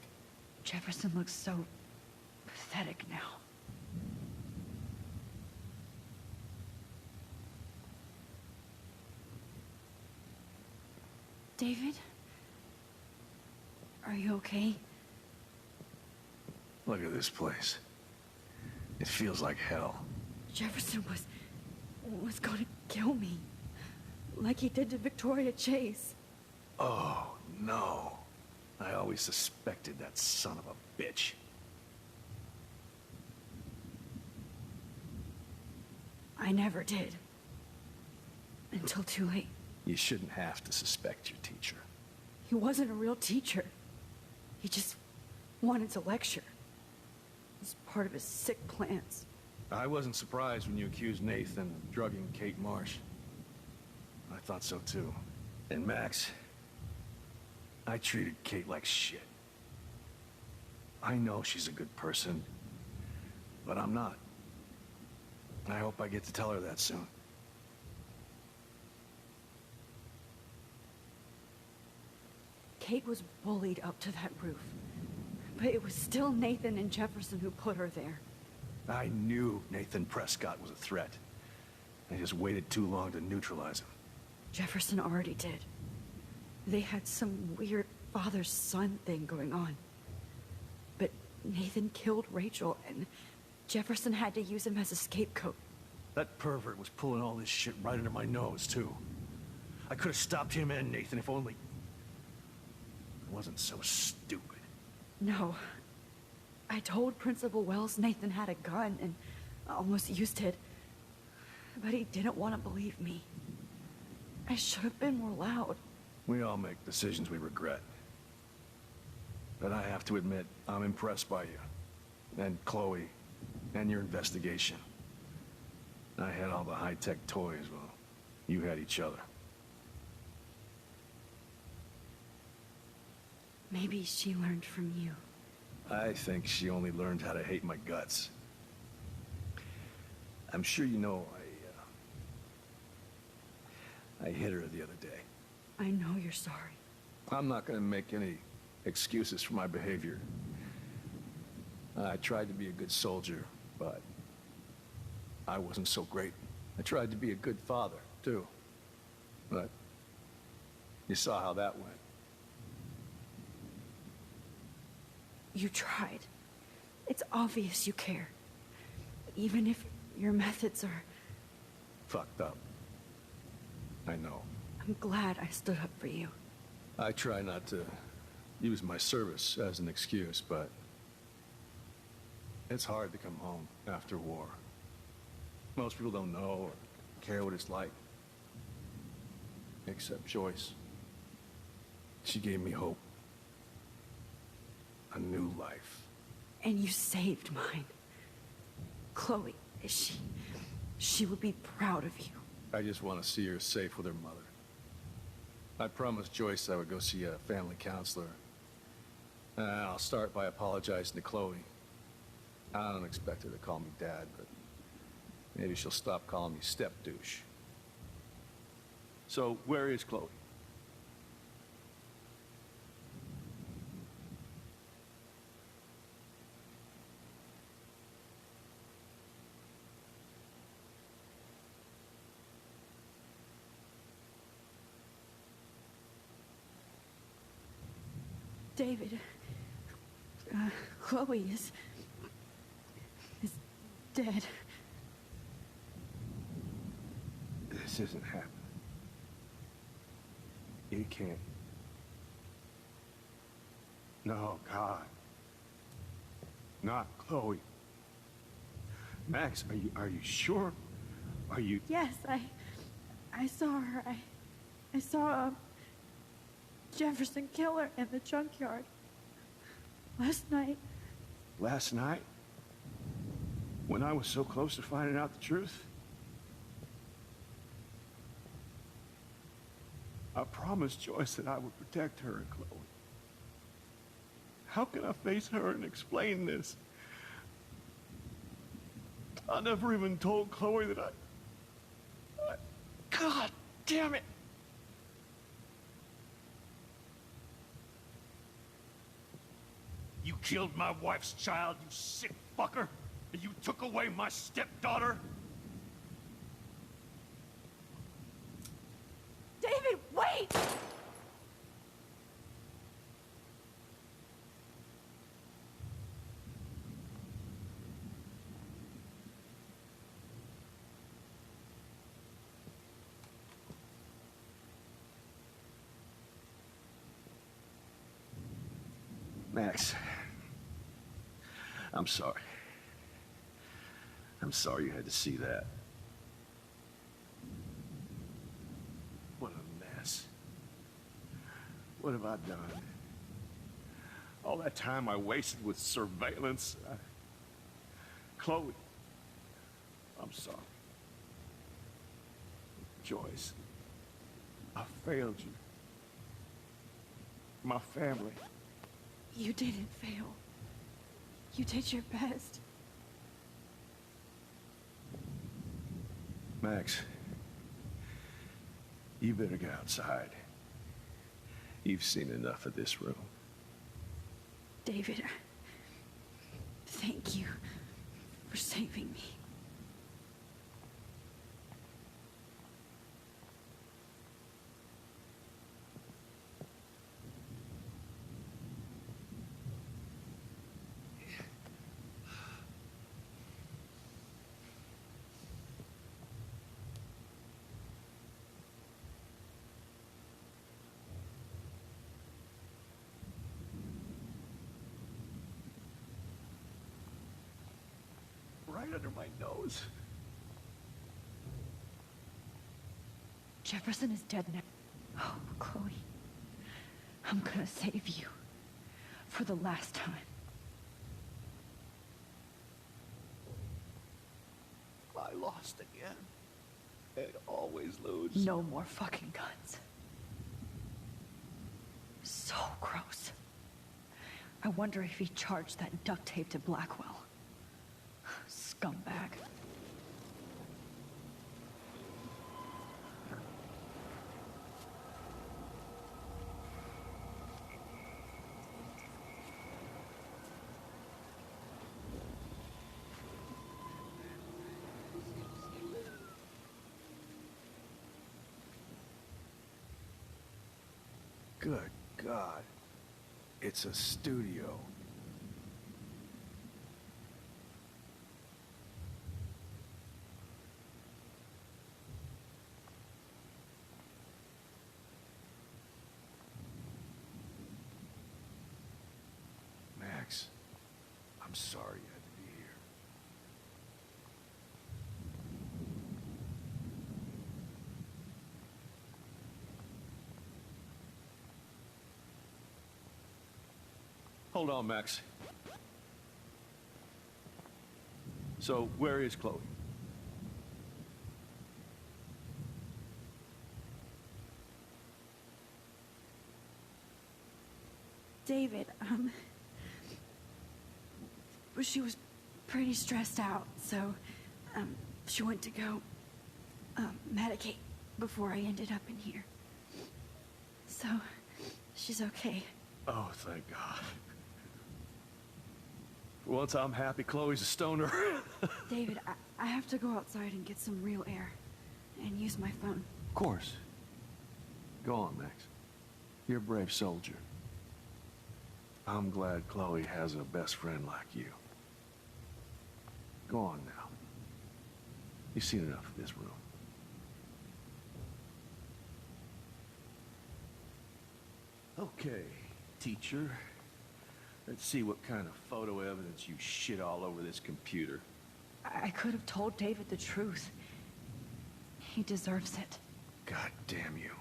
Speaker 4: Jefferson looks so pathetic now. David? Are you okay?
Speaker 13: Look at this place. It feels like hell.
Speaker 4: Jefferson was gonna kill me. Like he did to Victoria Chase.
Speaker 13: Oh, no. I always suspected that son of a bitch.
Speaker 4: I never did. Until too late.
Speaker 13: You shouldn't have to suspect your teacher.
Speaker 4: He wasn't a real teacher. He just wanted to lecture. It was part of his sick plans.
Speaker 13: I wasn't surprised when you accused Nathan of drugging Kate Marsh. I thought so too. And Max, I treated Kate like shit. I know she's a good person, but I'm not. I hope I get to tell her that soon.
Speaker 4: Kate was bullied up to that roof. But it was still Nathan and Jefferson who put her there.
Speaker 13: I knew Nathan Prescott was a threat. I just waited too long to neutralize him.
Speaker 4: Jefferson already did. They had some weird father-son thing going on. But Nathan killed Rachel, and Jefferson had to use him as a scapegoat.
Speaker 13: That pervert was pulling all this shit right under my nose, too. I could have stopped him and Nathan if only... I wasn't so stupid.
Speaker 4: No. I told Principal Wells Nathan had a gun and almost used it. But he didn't want to believe me. I should have been more loud.
Speaker 13: We all make decisions we regret. But I have to admit, I'm impressed by you. And Chloe. And your investigation. I had all the high-tech toys, well, you had each other.
Speaker 4: Maybe she learned from you.
Speaker 13: I think she only learned how to hate my guts. I'm sure you know I hit her the other day.
Speaker 4: I know you're sorry.
Speaker 13: I'm not gonna make any excuses for my behavior. I tried to be a good soldier, but I wasn't so great. I tried to be a good father, too. But you saw how that went.
Speaker 4: You tried. It's obvious you care. Even if your methods are...
Speaker 13: fucked up. I know.
Speaker 4: I'm glad I stood up for you.
Speaker 13: I try not to use my service as an excuse, but it's hard to come home after war. Most people don't know or care what it's like. Except Joyce. She gave me hope. A new life.
Speaker 4: And you saved mine. Chloe, she would be proud of you.
Speaker 13: I just want to see her safe with her mother. I promised Joyce I would go see a family counselor. I'll start by apologizing to Chloe. I don't expect her to call me Dad, but maybe she'll stop calling me step-douche. So, where is Chloe?
Speaker 4: David, Chloe is dead.
Speaker 13: This isn't happening. It can't. No, God. Not Chloe. Max, are you sure? Are you...
Speaker 4: Yes, I saw her. I saw Jefferson kill her in the junkyard. Last night.
Speaker 13: Last night? When I was so close to finding out the truth? I promised Joyce that I would protect her and Chloe. How can I face her and explain this? I never even told Chloe that I... God damn it! You killed my wife's child, you sick fucker! And you took away my stepdaughter?
Speaker 1: David, wait!
Speaker 13: Max, I'm sorry. I'm sorry you had to see that. What a mess. What have I done? All that time I wasted with surveillance. Chloe, I'm sorry. Joyce, I failed you. My family.
Speaker 1: You didn't fail. You did your best.
Speaker 13: Max, you better go outside. You've seen enough of this room.
Speaker 1: David, thank you for saving me.
Speaker 13: Right under my nose.
Speaker 4: Jefferson is dead now. Oh, Chloe. I'm gonna save you. For the last time.
Speaker 13: I lost again. I always lose.
Speaker 4: No more fucking guns. So gross. I wonder if he charged that duct tape to Blackwell. Scumbag.
Speaker 13: Good God. It's a studio. Max, I'm sorry you had to be here. Hold on, Max. So, where is Chloe?
Speaker 1: David, she was pretty stressed out, so, she went to go, medicate before I ended up in here. So, she's okay.
Speaker 13: Oh, thank God. For once I'm happy Chloe's a stoner.
Speaker 1: David, I have to go outside and get some real air and use my phone.
Speaker 13: Of course. Go on, Max. You're a brave soldier. I'm glad Chloe has a best friend like you. Go on now. You've seen enough of this room. Okay, teacher. Let's see what kind of photo evidence you shit all over this computer.
Speaker 4: I could have told David the truth. He deserves it.
Speaker 13: God damn you.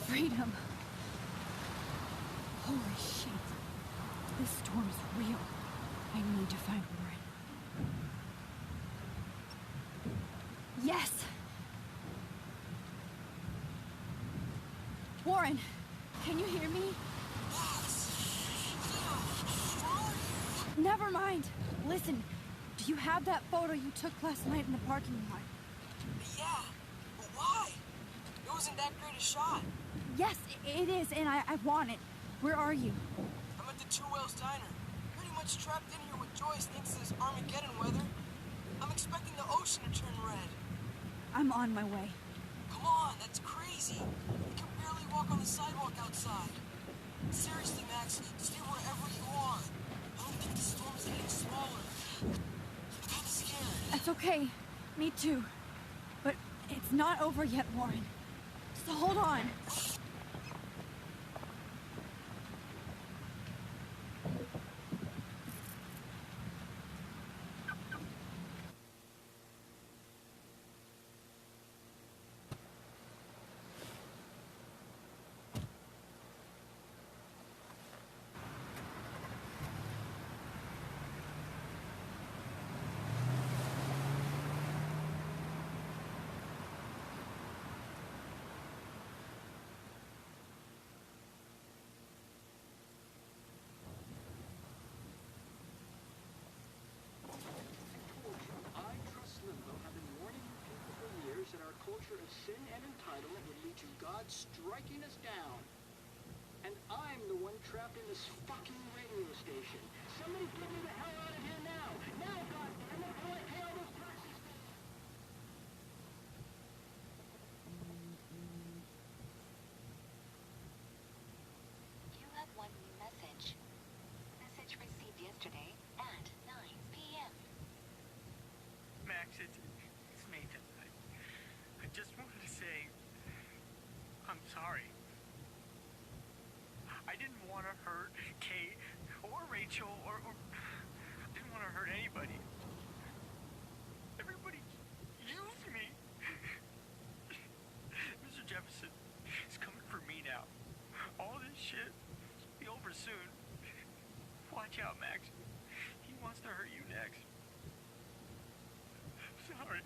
Speaker 1: Freedom. Holy shit. This storm is real. I need to find Warren. Yes! Warren, can you hear me? Never mind. Listen, do you have that photo you took last night in the parking lot?
Speaker 14: Yeah, but why? It wasn't that great a shot.
Speaker 1: Yes, it is, and I want it. Where are you?
Speaker 14: I'm at the Two Whales Diner. Pretty much trapped in here with Joyce thanks to this Armageddon weather. I'm expecting the ocean to turn red.
Speaker 1: I'm on my way.
Speaker 14: Come on, that's crazy. You can barely walk on the sidewalk outside. Seriously, Max, stay wherever you are. I don't think the storm's getting smaller. I'm kinda scared.
Speaker 1: That's okay. Me too. But it's not over yet, Warren. So hold on.
Speaker 15: That our culture of sin and entitlement would lead to God striking us down. And I'm the one trapped in this fucking radio station. Somebody get me the hell out of here now! Now, goddammit, while I pay all those taxes!
Speaker 16: You have one new message. Message received yesterday at 9 p.m.
Speaker 17: Max, it's Nathan. I just wanted to say, I'm sorry. I didn't want to hurt Kate or Rachel or I didn't want to hurt anybody. Everybody used me. Mr. Jefferson is coming for me now. All this shit will be over soon. Watch out, Max. He wants to hurt you next. Sorry.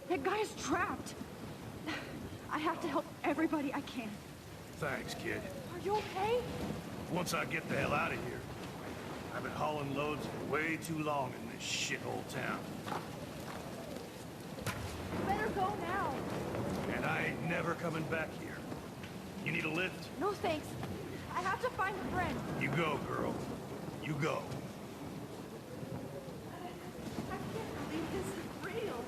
Speaker 1: That guy is trapped. I have to help everybody I can.
Speaker 13: Thanks, kid.
Speaker 1: Are you okay?
Speaker 13: Once I get the hell out of here. I've been hauling loads for way too long in this shithole town.
Speaker 1: You better go now.
Speaker 13: And I ain't never coming back here. You need a lift?
Speaker 1: No thanks. I have to find a friend.
Speaker 13: You go, girl. You go.
Speaker 1: I can't believe this is real.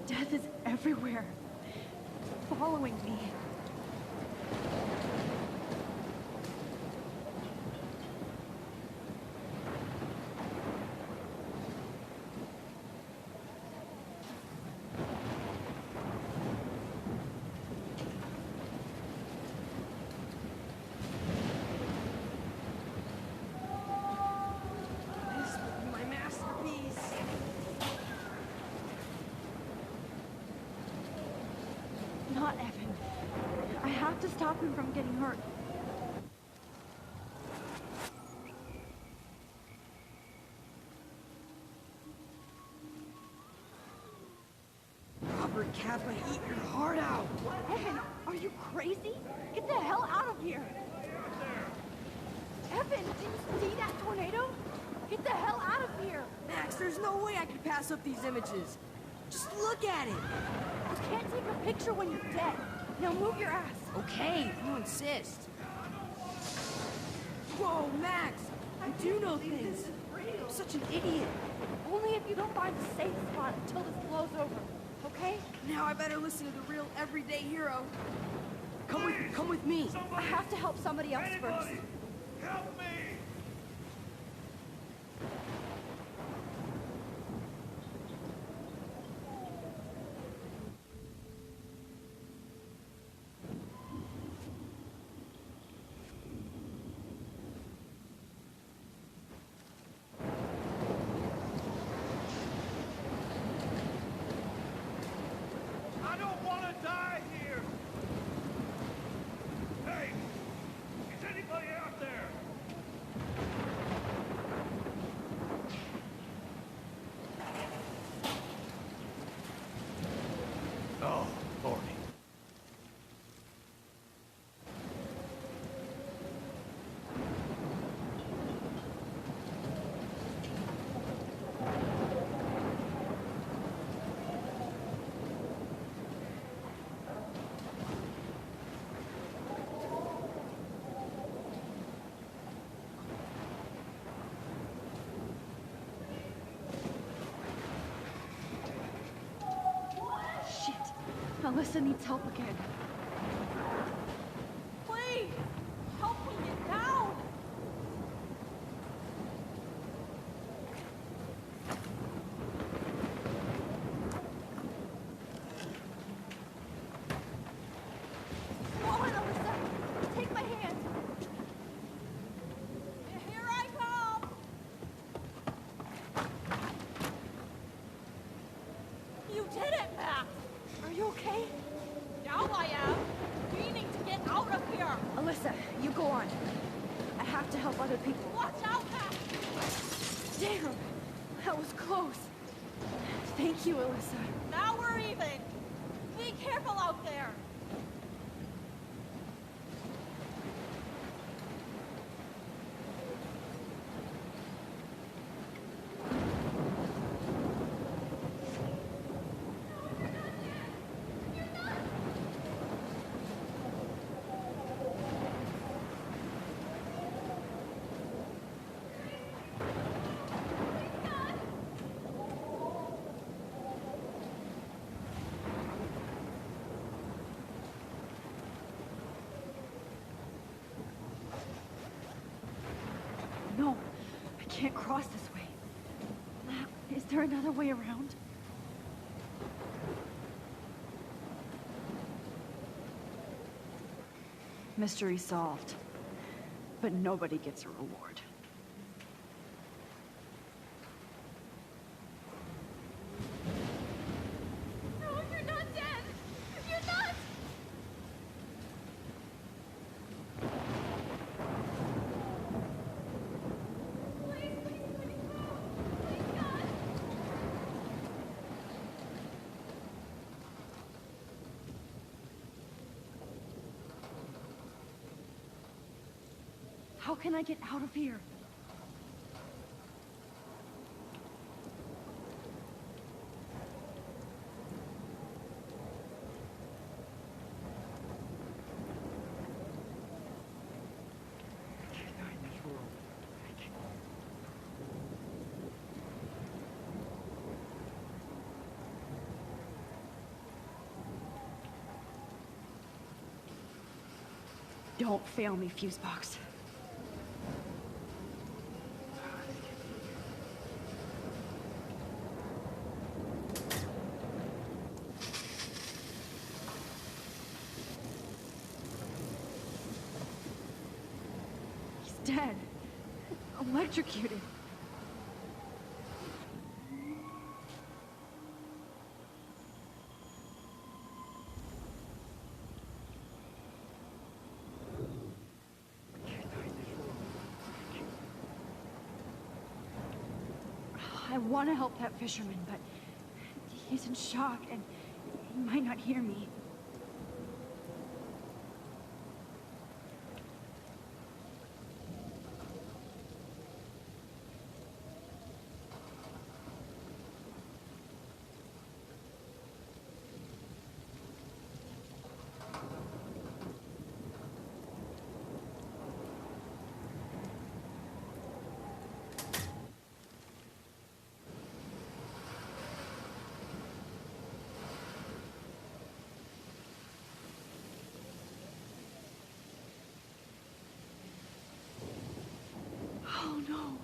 Speaker 1: Death is everywhere. Following me.
Speaker 6: My masterpiece.
Speaker 1: Not Evan. I have to stop him from getting hurt.
Speaker 6: Robert Kappa, eat your heart out.
Speaker 1: Evan, are you crazy? Get the hell out of here! Evan, did you see that tornado? Get the hell out of here!
Speaker 6: Max, there's no way I could pass up these images. Just look at it.
Speaker 1: You can't take a picture when you're dead. Now move your ass.
Speaker 6: Okay, if you insist. Whoa, Max, I do know things. I'm such an idiot.
Speaker 1: Only if you don't find a safe spot until this blows over, okay?
Speaker 6: Now I better listen to the real everyday hero. Come with me.
Speaker 1: I have to help somebody else first.
Speaker 13: Help me! I don't want to die here! Hey! Is anybody out there? Oh, Lordy.
Speaker 1: Shit. Alyssa needs help again. Please! Help me get down! Come on, Alyssa! Take my hand! Here I come! You did it, Max! Are you okay? Now I am! Meaning to get out of here! Alyssa, you go on. I have to help other people. Watch out, Max! Damn! That was close. Thank you, Alyssa. Now we're even! Be careful out there! No, I can't cross this way. Is there another way around? Mystery solved. But nobody gets a reward.
Speaker 11: No, you're not dead! You're not! Please, please, please, no! Please, God!
Speaker 1: How can I get out of here? Don't fail me, Fusebox. He's dead. Electrocuted. I want to help that fisherman, but he's in shock and he might not hear me. Oh no.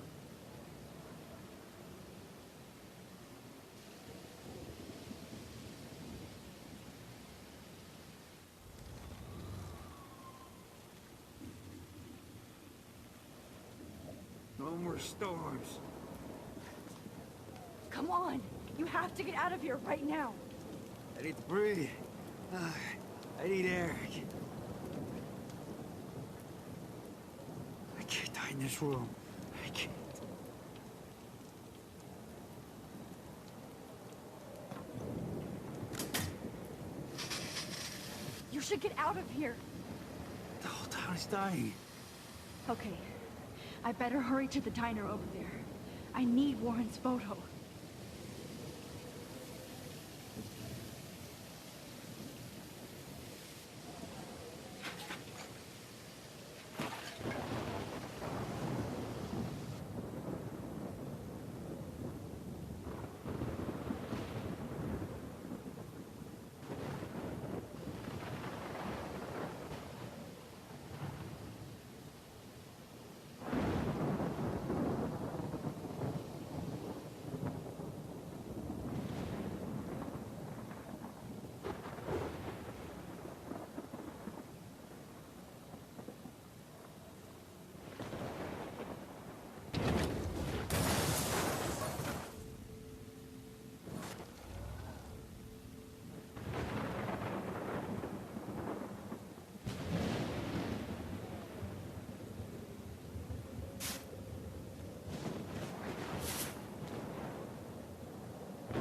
Speaker 17: No more storms.
Speaker 1: Come on. You have to get out of here right now.
Speaker 17: I need to breathe. I need air. I can't die in this room. I can't.
Speaker 1: You should get out of here.
Speaker 17: The whole town is dying.
Speaker 1: Okay. I better hurry to the diner over there. I need Warren's photo.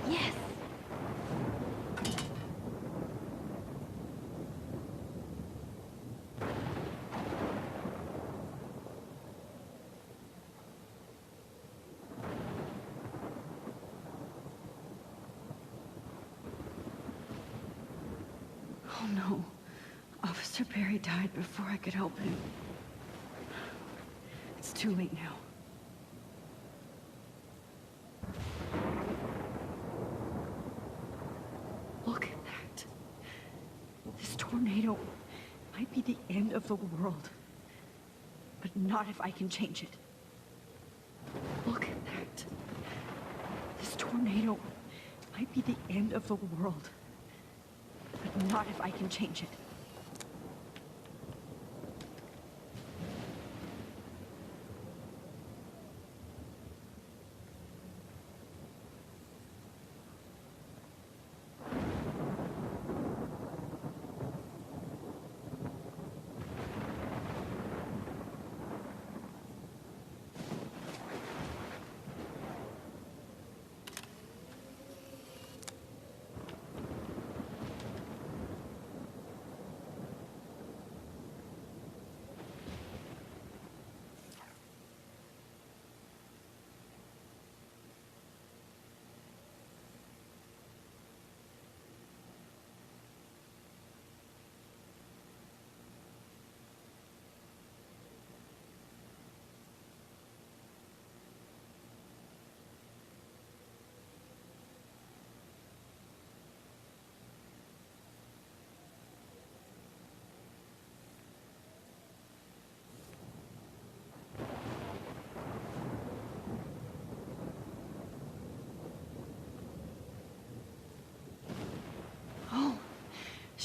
Speaker 1: Yes! Oh no. Officer Perry died before I could help him. It's too late now. Look at that. This tornado might be the end of the world. But not if I can change it. Look at that. This tornado might be the end of the world. But not if I can change it.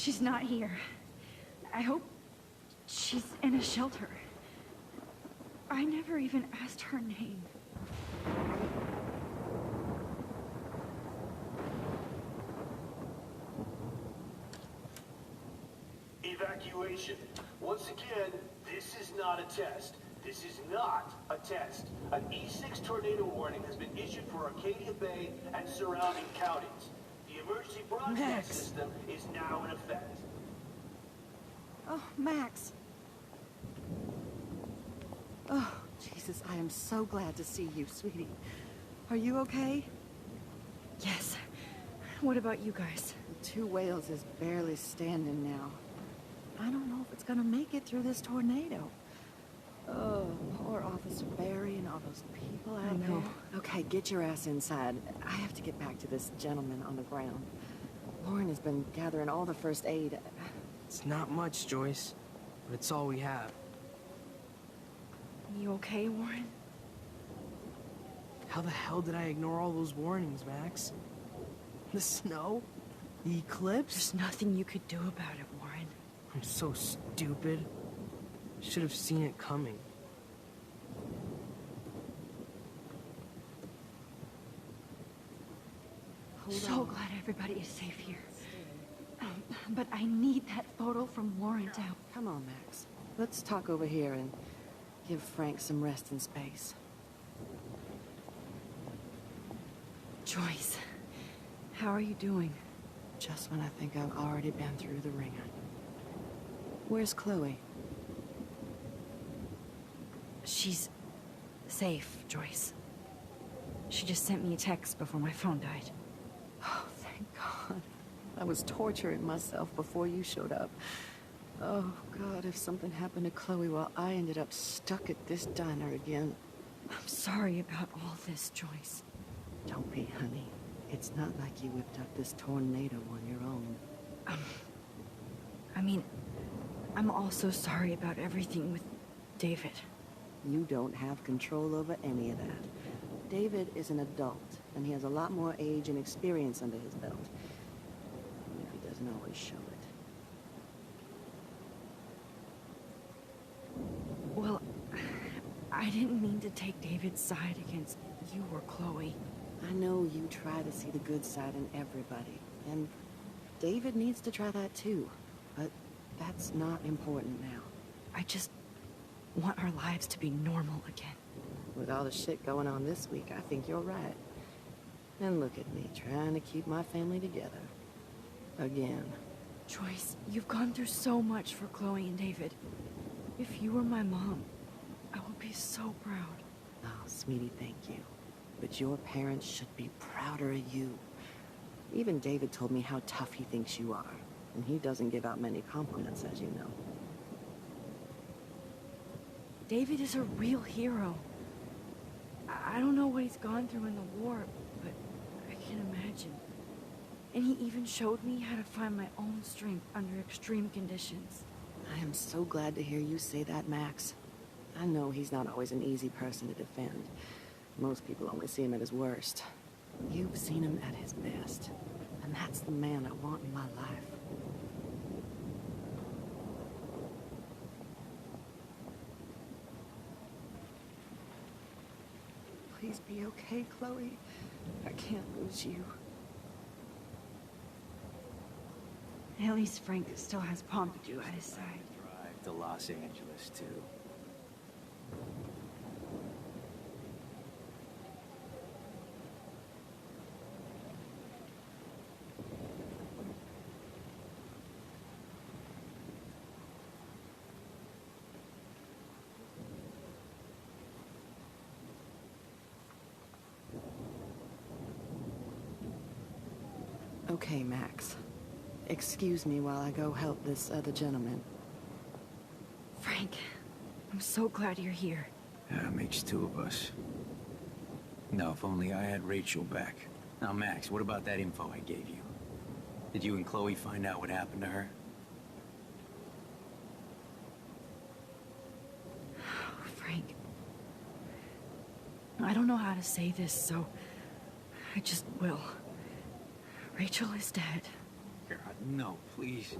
Speaker 1: She's not here. I hope she's in a shelter. I never even asked her name.
Speaker 7: Evacuation. Once again, this is not a test. This is not a test. An E6 tornado warning has been issued for Arcadia Bay and surrounding counties. The emergency broadcast system is now in effect.
Speaker 10: Oh, Max. Oh, Jesus, I am so glad to see you, sweetie. Are you okay?
Speaker 1: Yes. What about you guys?
Speaker 10: The Two Whales is barely standing now. I don't know if it's gonna make it through this tornado. Oh, poor Officer Barry and all those people out there. Okay, get your ass inside. I have to get back to this gentleman on the ground. Lauren has been gathering all the first aid.
Speaker 6: It's not much, Joyce, but it's all we have.
Speaker 1: You okay, Warren?
Speaker 6: How the hell did I ignore all those warnings, Max? The snow? The eclipse?
Speaker 1: There's nothing you could do about it, Warren.
Speaker 6: I'm so stupid. Should have seen it coming.
Speaker 1: So glad everybody is safe here. But I need that photo from Lauren to help.
Speaker 10: Come on, Max. Let's talk over here and give Frank some rest and space.
Speaker 1: Joyce, how are you doing?
Speaker 10: Just when I think I've already been through the ringer. Where's Chloe?
Speaker 1: She's safe, Joyce. She just sent me a text before my phone died.
Speaker 10: Oh, thank God. I was torturing myself before you showed up. Oh, God, if something happened to Chloe while I ended up stuck at this diner again.
Speaker 1: I'm sorry about all this, Joyce.
Speaker 10: Don't be, honey. It's not like you whipped up this tornado on your own.
Speaker 1: I mean, I'm also sorry about everything with David.
Speaker 10: You don't have control over any of that. David is an adult, and he has a lot more age and experience under his belt. Even if he doesn't always show it.
Speaker 1: Well, I didn't mean to take David's side against you or Chloe.
Speaker 10: I know you try to see the good side in everybody, and David needs to try that too. But that's not important now.
Speaker 1: I just want our lives to be normal again.
Speaker 10: With all the shit going on this week, I think you're right. And look at me, trying to keep my family together. Again.
Speaker 1: Joyce, you've gone through so much for Chloe and David. If you were my mom, I would be so proud.
Speaker 10: Oh, sweetie, thank you. But your parents should be prouder of you. Even David told me how tough he thinks you are. And he doesn't give out many compliments, as you know.
Speaker 1: David is a real hero. I don't know what he's gone through in the war, but I can imagine. And he even showed me how to find my own strength under extreme conditions.
Speaker 10: I am so glad to hear you say that, Max. I know he's not always an easy person to defend. Most people only see him at his worst. You've seen him at his best. And that's the man I want in my life. Please be okay, Chloe. I can't lose you.
Speaker 1: At least Frank still has Pompidou at his side.
Speaker 18: Drive to Los Angeles, too.
Speaker 10: Okay, Max. Excuse me while I go help this other gentleman.
Speaker 1: Frank, I'm so glad you're here.
Speaker 18: Yeah, makes two of us. No, if only I had Rachel back. Now, Max, what about that info I gave you? Did you and Chloe find out what happened to her?
Speaker 1: Oh, Frank. I don't know how to say this, so I just will. Rachel is dead.
Speaker 18: God, no, please.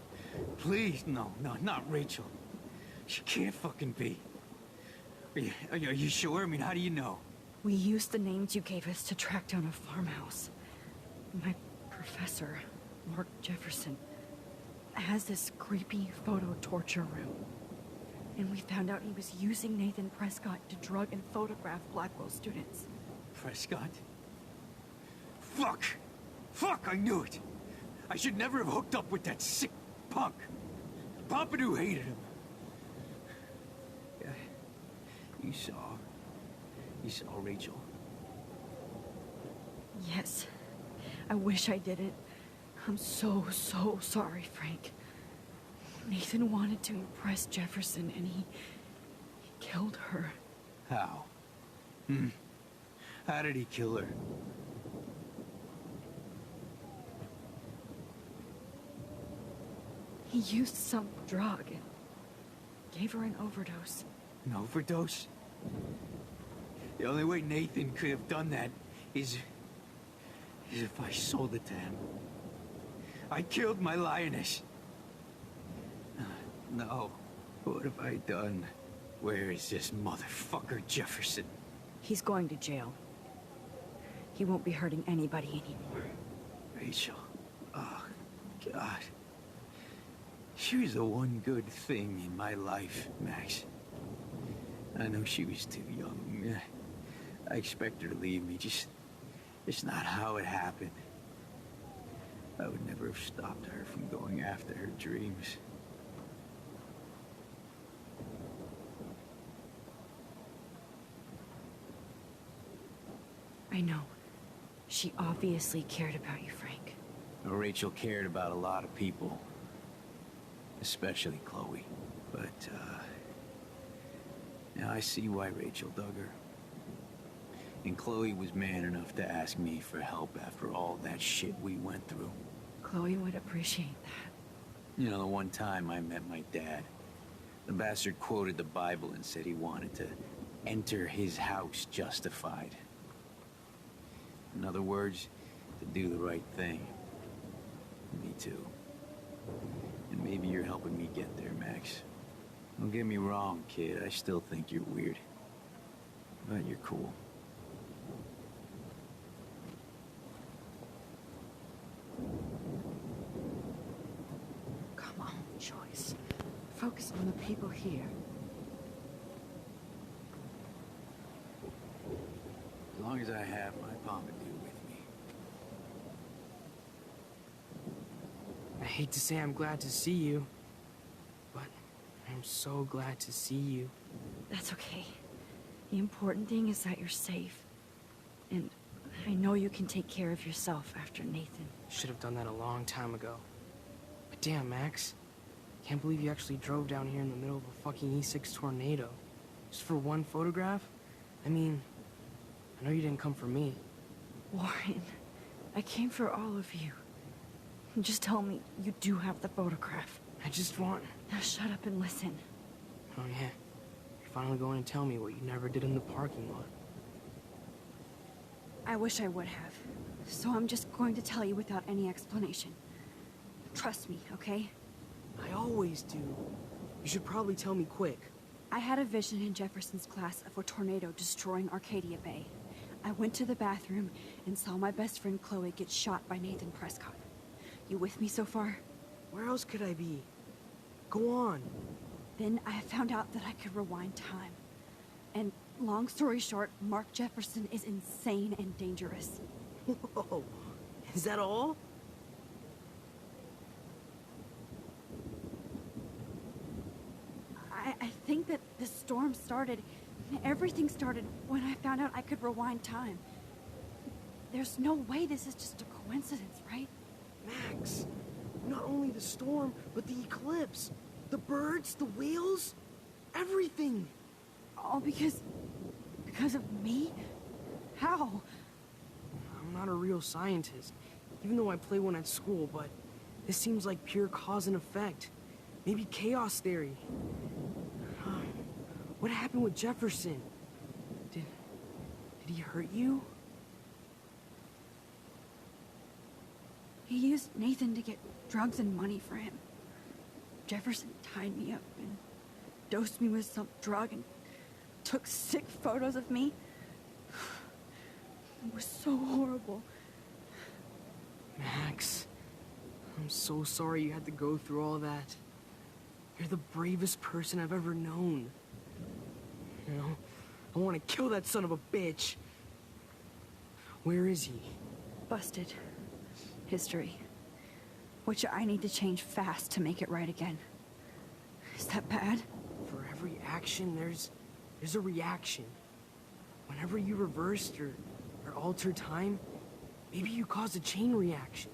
Speaker 18: Please, no, not Rachel. She can't fucking be. Are you sure? I mean, how do you know?
Speaker 4: We used the names you gave us to track down a farmhouse. My professor, Mark Jefferson, has this creepy photo torture room. And we found out he was using Nathan Prescott to drug and photograph Blackwell students.
Speaker 18: Prescott? Fuck! Fuck, I knew it! I should never have hooked up with that sick punk. Pompidou hated him. Yeah, you saw Rachel.
Speaker 4: Yes. I wish I didn't. I'm so sorry, Frank. Nathan wanted to impress Jefferson, and he killed her.
Speaker 18: How? How did he kill her?
Speaker 4: He used some drug and gave her an overdose.
Speaker 18: An overdose? The only way Nathan could have done that is if I sold it to him. I killed my lioness. No. What have I done? Where is this motherfucker Jefferson?
Speaker 4: He's going to jail. He won't be hurting anybody anymore.
Speaker 18: Rachel. Oh, God. She was the one good thing in my life, Max. I know she was too young. I expect her to leave me. It's not how it happened. I would never have stopped her from going after her dreams.
Speaker 4: I know. She obviously cared about you, Frank.
Speaker 18: Well, Rachel cared about a lot of people. Especially Chloe. But, now I see why Rachel dug her. And Chloe was man enough to ask me for help after all that shit we went through.
Speaker 4: Chloe would appreciate that.
Speaker 18: You know, the one time I met my dad, the bastard quoted the Bible and said he wanted to enter his house justified. In other words, to do the right thing. Me too. And maybe you're helping me get there, Max. Don't get me wrong, kid. I still think you're weird. But you're cool.
Speaker 10: Come on, Joyce. Focus on the people here.
Speaker 18: As long as I have my Pompidou with me.
Speaker 6: I hate to say I'm glad to see you, but I'm so glad to see you.
Speaker 4: That's okay. The important thing is that you're safe. And I know you can take care of yourself after Nathan.
Speaker 6: Should have done that a long time ago. But damn, Max. Can't believe you actually drove down here in the middle of a fucking E6 tornado. Just for one photograph? I mean, I know you didn't come for me.
Speaker 4: Warren, I came for all of you. Just tell me you do have the photograph.
Speaker 6: I just want...
Speaker 4: Now shut up and listen.
Speaker 6: Oh yeah. You're finally going to tell me what you never did in the parking lot.
Speaker 4: I wish I would have. So I'm just going to tell you without any explanation. Trust me, okay?
Speaker 6: I always do. You should probably tell me quick.
Speaker 4: I had a vision in Jefferson's class of a tornado destroying Arcadia Bay. I went to the bathroom and saw my best friend Chloe get shot by Nathan Prescott. You with me so far?
Speaker 6: Where else could I be? Go on.
Speaker 4: Then I found out that I could rewind time. And long story short, Mark Jefferson is insane and dangerous.
Speaker 6: Whoa. Is that all?
Speaker 4: I think that the storm started, everything started when I found out I could rewind time. There's no way this is just a coincidence, right?
Speaker 6: Max, not only the storm, but the eclipse. The birds, the wheels, everything.
Speaker 4: All because of me? How?
Speaker 6: I'm not a real scientist, even though I play one at school, but this seems like pure cause and effect. Maybe chaos theory. What happened with Jefferson? Did he hurt you?
Speaker 4: He used Nathan to get drugs and money for him. Jefferson tied me up and dosed me with some drug and took sick photos of me. It was so horrible.
Speaker 6: Max, I'm so sorry you had to go through all that. You're the bravest person I've ever known. You know, I want to kill that son of a bitch. Where is he?
Speaker 4: Busted. History. Which I need to change fast to make it right again. Is that bad?
Speaker 6: For every action, there's a reaction. Whenever you reversed or altered time, maybe you caused a chain reaction.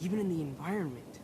Speaker 6: Even in the environment.